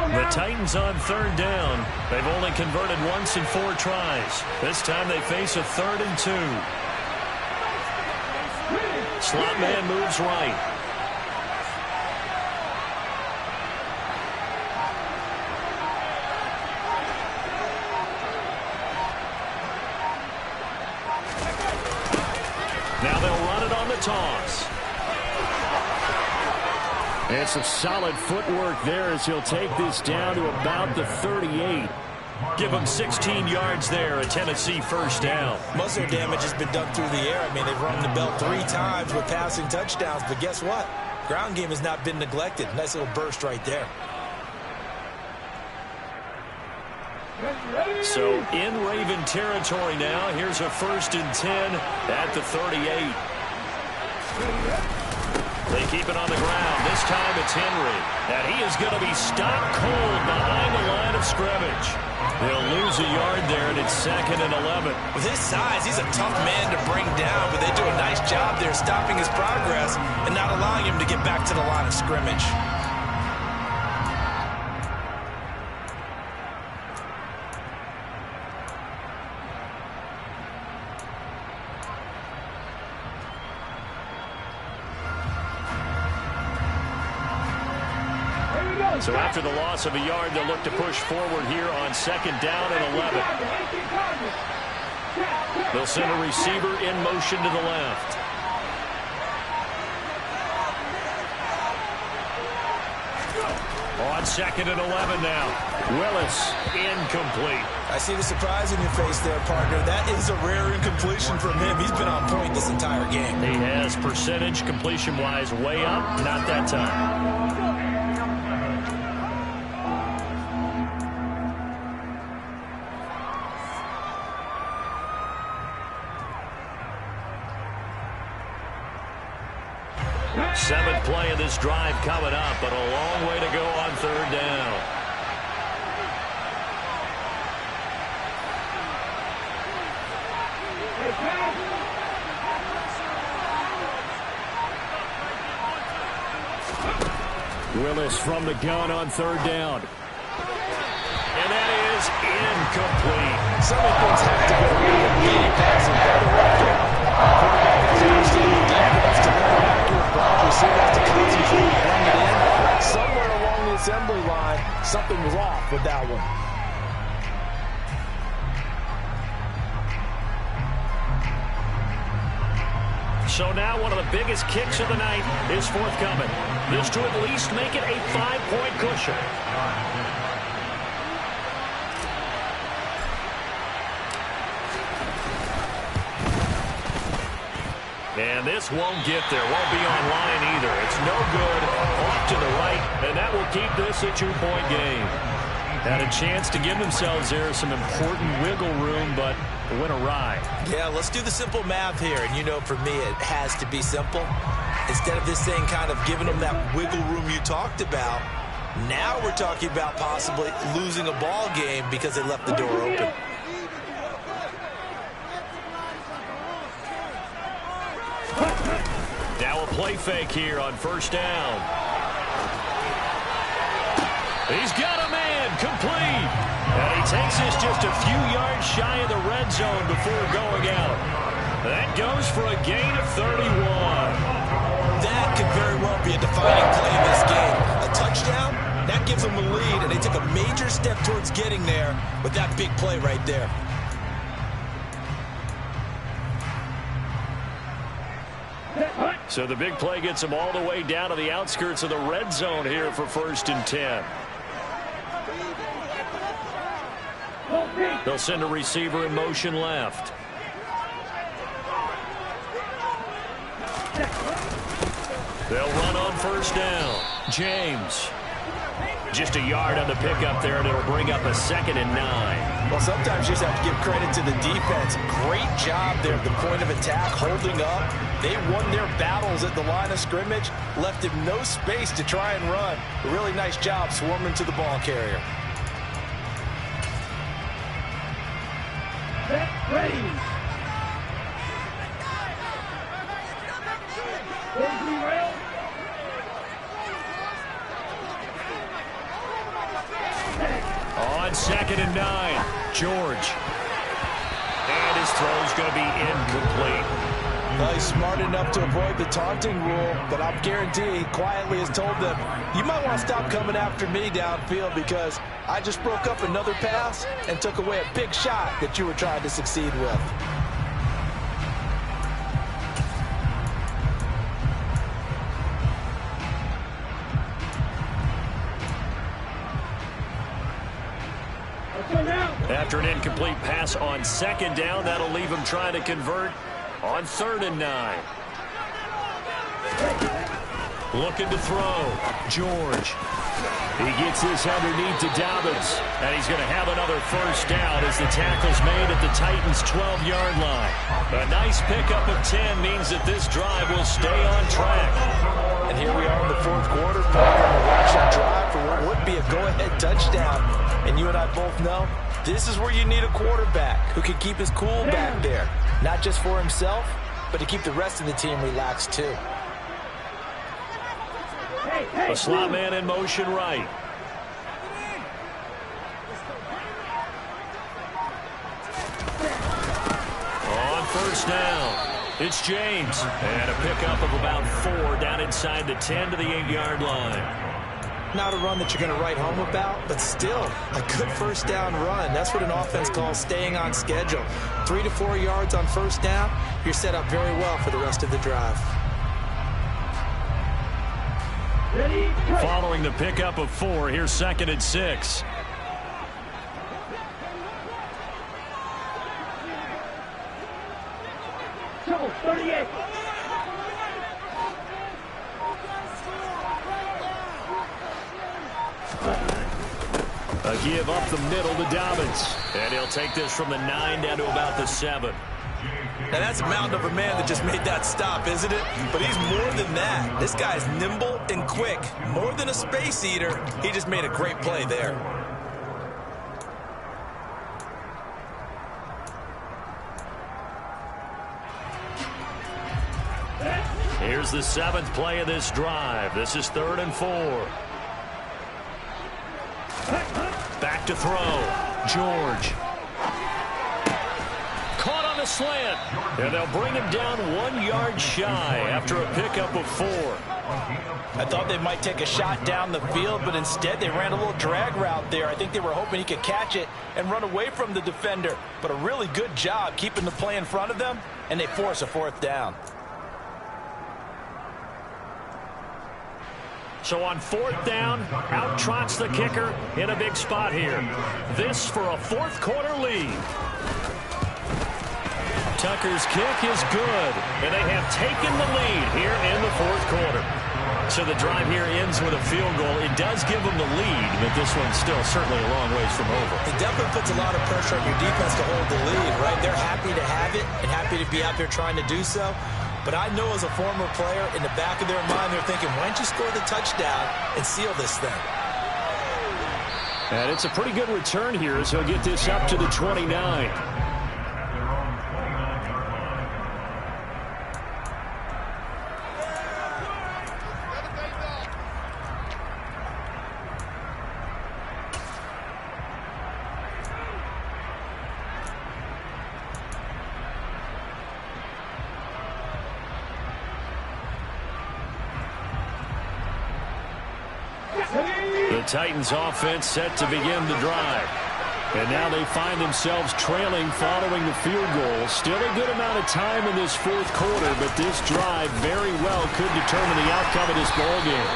The Titans on 3rd down. They've only converted once in 4 tries. This time they face a 3rd and 2. Slot man moves right. Now they'll run it on the toss.
And some solid footwork there as he'll take this down to about the 38.
Give them 16 yards there, a Tennessee first down.
Most of their damage has been done through the air. I mean, they've rung the bell 3 times with passing touchdowns, but guess what? Ground game has not been neglected. Nice little burst right there.
So in Raven territory now. Here's a 1st and 10 at the 38. They keep it on the ground. This time it's Henry. And he is going to be stopped cold behind the line of scrimmage. They'll lose a yard there, and it's 2nd and 11.
With his size, he's a tough man to bring down, but they do a nice job there stopping his progress and not allowing him to get back to the line of scrimmage.
So after the loss of a yard, they'll look to push forward here on 2nd down and 11. They'll send a receiver in motion to the left. On 2nd and 11 now. Willis incomplete.
I see the surprise in your face there, partner. That is a rare incompletion from him. He's been on point this entire game.
He has percentage completion-wise way up. Not that time. Seventh play of this drive coming up, but a long way to go on 3rd down. Willis from the gun on 3rd down. And that is incomplete.
Some of things have to go right. Getting passing better right there. Quarterback has to understand the defense to let an accurate ball. Receiver has to concentrate and bring it in. Somewhere along the assembly line, something was off with that one.
So now one of the biggest kicks of the night is forthcoming. This to at least make it a 5-point cushion. And this won't get there. Won't be online either. It's no good. Off to the right, and that will keep this a 2-point game. Had a chance to give themselves there some important wiggle room, but it went awry.
Yeah, let's do the simple math here. And you know, for me, it has to be simple. Instead of this thing kind of giving them that wiggle room you talked about, now we're talking about possibly losing a ball game because they left the door open.
Now a play fake here on 1st down. He's got a man, complete. And he takes this just a few yards shy of the red zone before going out. That goes for a gain of 31.
That could very well be a defining play in this game. A touchdown, that gives them a lead, and they took a major step towards getting there with that big play right there.
So the big play gets them all the way down to the outskirts of the red zone here for 1st and 10. They'll send a receiver in motion left. They'll run on 1st down. James. Just a yard on the pickup there, and it'll bring up a 2nd and 9.
Well, sometimes you just have to give credit to the defense. Great job there at the point of attack, holding up. They won their battles at the line of scrimmage, left him no space to try and run. A really nice job swarming to the ball carrier.
Ready.
On 2nd and 9, George. And his throw's going to be incomplete.
Well, he's smart enough to avoid the taunting rule, but I'm guaranteed quietly has told them, you might want to stop coming after me downfield because I just broke up another pass and took away a big shot that you were trying to succeed with.
After an incomplete pass on 2nd down, that'll leave him trying to convert on 3rd and 9. Looking to throw. George. He gets this underneath to Dobbins. And he's going to have another first down as the tackle's made at the Titans' 12-yard line. A nice pickup of 10 means that this drive will stay on track.
And here we are in the fourth quarter, on a rushing drive for what would be a go-ahead touchdown. And you and I both know this is where you need a quarterback who can keep his cool back there. Not just for himself, but to keep the rest of the team relaxed too.
A slot man in motion right. On first down, it's James. And a pickup of about 4 down inside the 10 to the 8-yard line.
Not a run that you're going to write home about, but still a good first down run. That's what an offense calls staying on schedule. 3 to 4 yards on first down, you're set up very well for the rest of the drive.
Following the pickup of 4, here's 2nd and 6.
Trouble, 38.
A give up the middle to Dobbins. And he'll take this from the 9 down to about the 7.
Now that's a mountain of a man that just made that stop, isn't it? But he's more than that. This guy's nimble and quick. More than a space eater, he just made a great play there.
Here's the 7th play of this drive. This is 3rd and 4. Back to throw. George. Caught on the slant. And they'll bring him down 1 yard shy after a pickup of 4.
I thought they might take a shot down the field, but instead they ran a little drag route there. I think they were hoping he could catch it and run away from the defender. But a really good job keeping the play in front of them, and they force a 4th down.
So on 4th down, out trots the kicker in a big spot here. This for a 4th quarter lead. Tucker's kick is good, and they have taken the lead here in the 4th quarter. So the drive here ends with a field goal. It does give them the lead, but this one's still certainly a long ways from over.
It definitely puts a lot of pressure on your defense to hold the lead, right? They're happy to have it and happy to be out there trying to do so. But I know as a former player, in the back of their mind, they're thinking, why don't you score the touchdown and seal this thing?
And it's a pretty good return here as he'll get this up to the 29. The Titans offense set to begin the drive. And now they find themselves trailing following the field goal. Still a good amount of time in this 4th quarter, but this drive very well could determine the outcome of this ball game.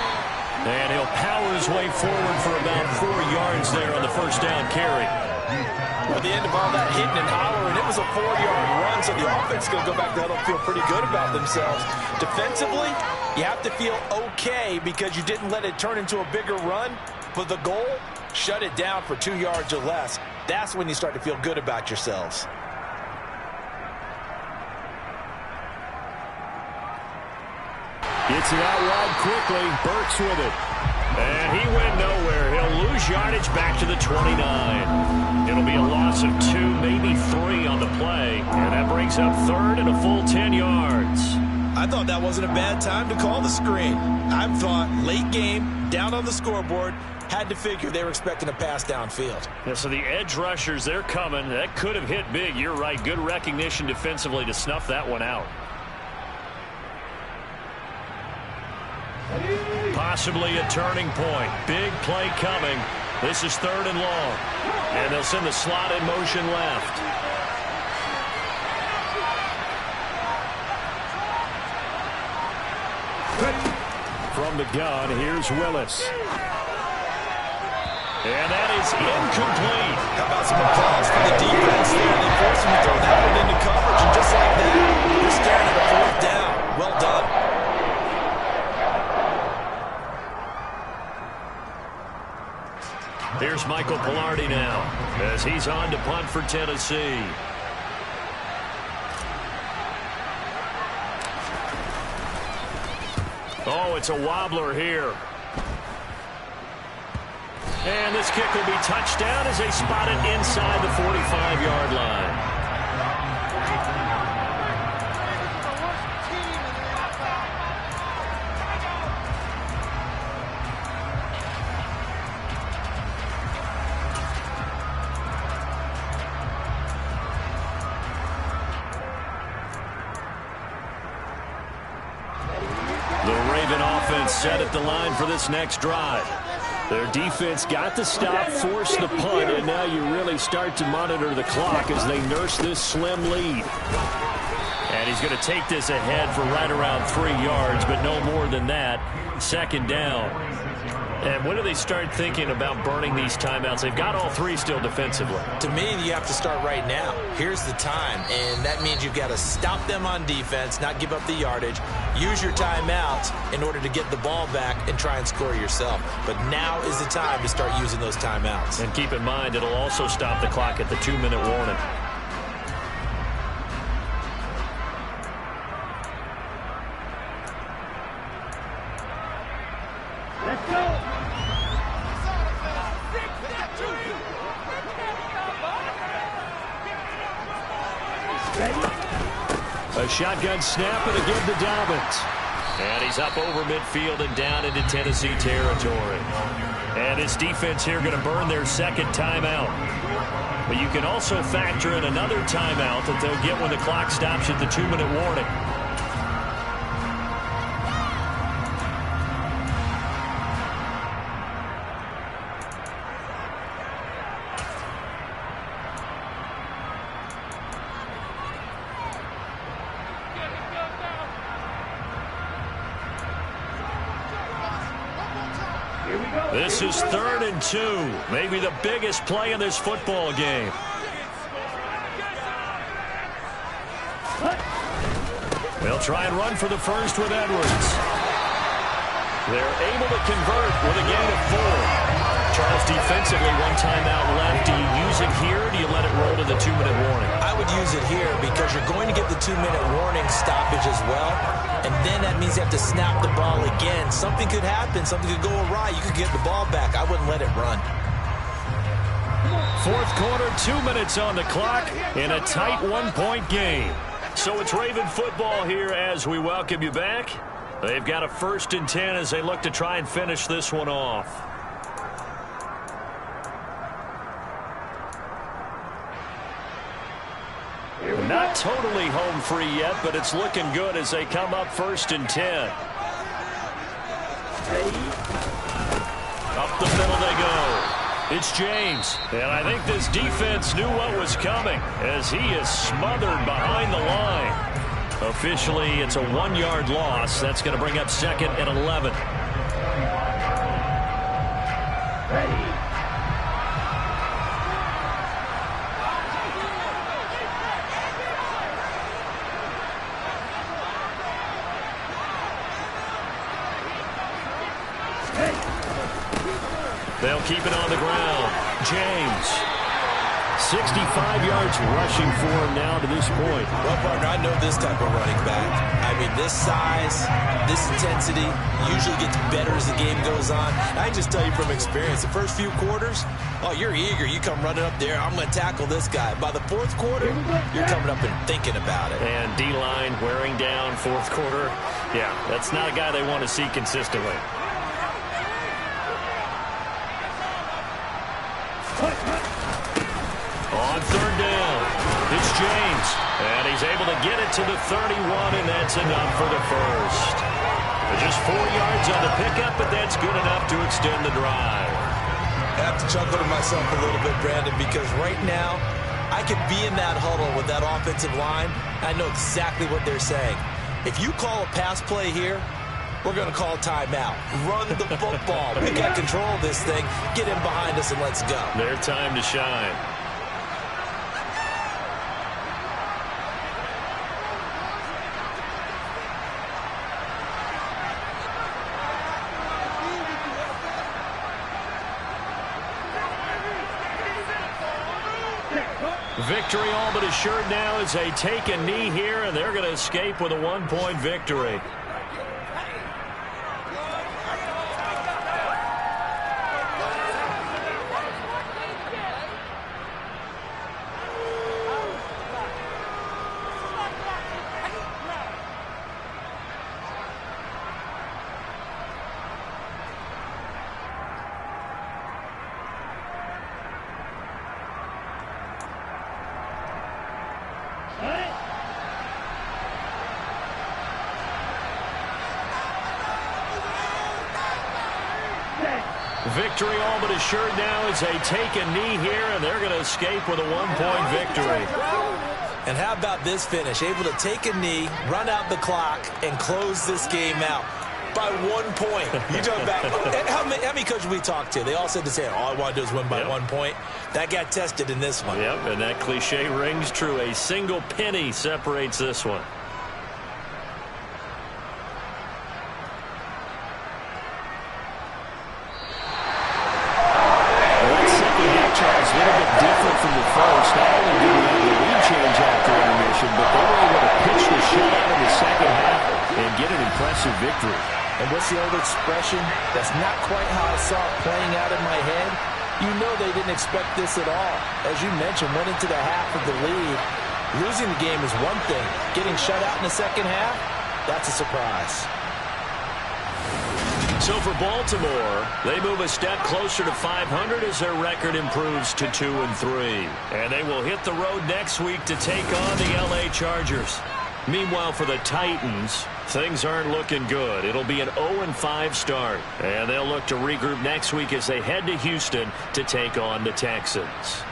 And he'll power his way forward for about 4 yards there on the first down carry.
At the end of all that hitting and hollering, it was a 4-yard run, so the offense is going to go back there and feel pretty good about themselves. Defensively, you have to feel okay because you didn't let it turn into a bigger run, but the goal, shut it down for 2 yards or less. That's when you start to feel good about yourselves.
Gets it out wide quickly. Burks with it. And he went nowhere. He'll lose yardage back to the 29. It'll be a loss of 2, maybe 3 on the play. And that brings up 3rd and a full 10 yards.
I thought that wasn't a bad time to call the screen. I thought late game, down on the scoreboard, had to figure they were expecting a pass downfield.
Yeah, so the edge rushers, they're coming. That could have hit big. You're right. Good recognition defensively to snuff that one out. Possibly a turning point. Big play coming. This is 3rd and long. And they'll send the slot in motion left. From the gun, here's Willis. And that is incomplete.
How about some applause for the defense there? They forced him to throw that one into coverage, and just like that, you're staring at a 4th down. Well done.
Here's Michael Pilardi now as he's on to punt for Tennessee. Oh, it's a wobbler here. And this kick will be touchdown as they spot it inside the 45-yard line. Set at the line for this next drive. Their defense got the stop, forced the punt, and now you really start to monitor the clock as they nurse this slim lead. And he's going to take this ahead for right around 3 yards, but no more than that. Second down. And when do they start thinking about burning these timeouts? They've got all three still defensively.
To me, you have to start right now. Here's the time, and that means you've got to stop them on defense, not give up the yardage, use your timeouts in order to get the ball back and try and score yourself. But now is the time to start using those timeouts.
And keep in mind, it'll also stop the clock at the 2-minute warning.
Let's go.
A shotgun snap and again to Dobbins. And he's up over midfield and down into Tennessee territory. And this defense here going to burn their second timeout. But you can also factor in another timeout that they'll get when the clock stops at the 2-minute warning. This is 3rd and 2. Maybe the biggest play in this football game. They'll try and run for the first with Edwards. They're able to convert with a gain of 4. Charles, defensively, one timeout left. Do you use it here, or do you let it roll to the 2-minute warning?
I would use it here because you're going to get the 2-minute warning stoppage as well. And then that means you have to snap the ball again. Something could happen. Something could go awry. You could get the ball back. I wouldn't let it run.
4th quarter, 2 minutes on the clock in a tight 1-point game. So it's Raven football here as we welcome you back. They've got a 1st and 10 as they look to try and finish this one off. Not totally home free yet, but it's looking good as they come up 1st and 10. Up the middle they go. It's James. And I think this defense knew what was coming as he is smothered behind the line. Officially, it's a 1-yard loss. That's going to bring up 2nd and 11. They'll keep it on the ground. James. 65 yards rushing for him now to this point.
Well, partner, I know this type of running back. I mean, this size, this intensity usually gets better as the game goes on. I just tell you from experience, the first few quarters, oh, you're eager. You come running up there, I'm going to tackle this guy. By the 4th quarter, you're coming up and thinking about it.
And D-line wearing down 4th quarter. Yeah, that's not a guy they want to see consistently. On 3rd down, it's James. And he's able to get it to the 31, and that's enough for the first. Just 4 yards on the pickup, but that's good enough to extend the drive.
I have to chuckle to myself a little bit, Brandon, because right now, I could be in that huddle with that offensive line. I know exactly what they're saying. If you call a pass play here, we're going to call timeout. Run the football. We got control of this thing. Get in behind us and let's go.
Their time to shine. Victory all but assured now as they take a knee here, and they're going to escape with a 1-point victory. Victory all but assured now as they take a knee here, and they're going to escape with a 1-point victory.
And how about this finish? Able to take a knee, run out the clock, and close this game out by 1 point. You talk about how many coaches we talked to? They all said the same. All I want to do is win by 1 point. That got tested in this one.
Yep, and that cliche rings true. A single penny separates this one.
A little bit different from the first. Not only did we have the lead change after intermission, but they were able to pitch the shutout in the second half and get an impressive victory.
And what's the old expression? That's not quite how I saw it playing out in my head. You know they didn't expect this at all. As you mentioned, went into the half of the lead. Losing the game is one thing. Getting shut out in the second half, that's a surprise.
So for Baltimore, they move a step closer to 500 as their record improves to 2-3. And they will hit the road next week to take on the LA Chargers. Meanwhile, for the Titans, things aren't looking good. It'll be an 0-5 start. And they'll look to regroup next week as they head to Houston to take on the Texans.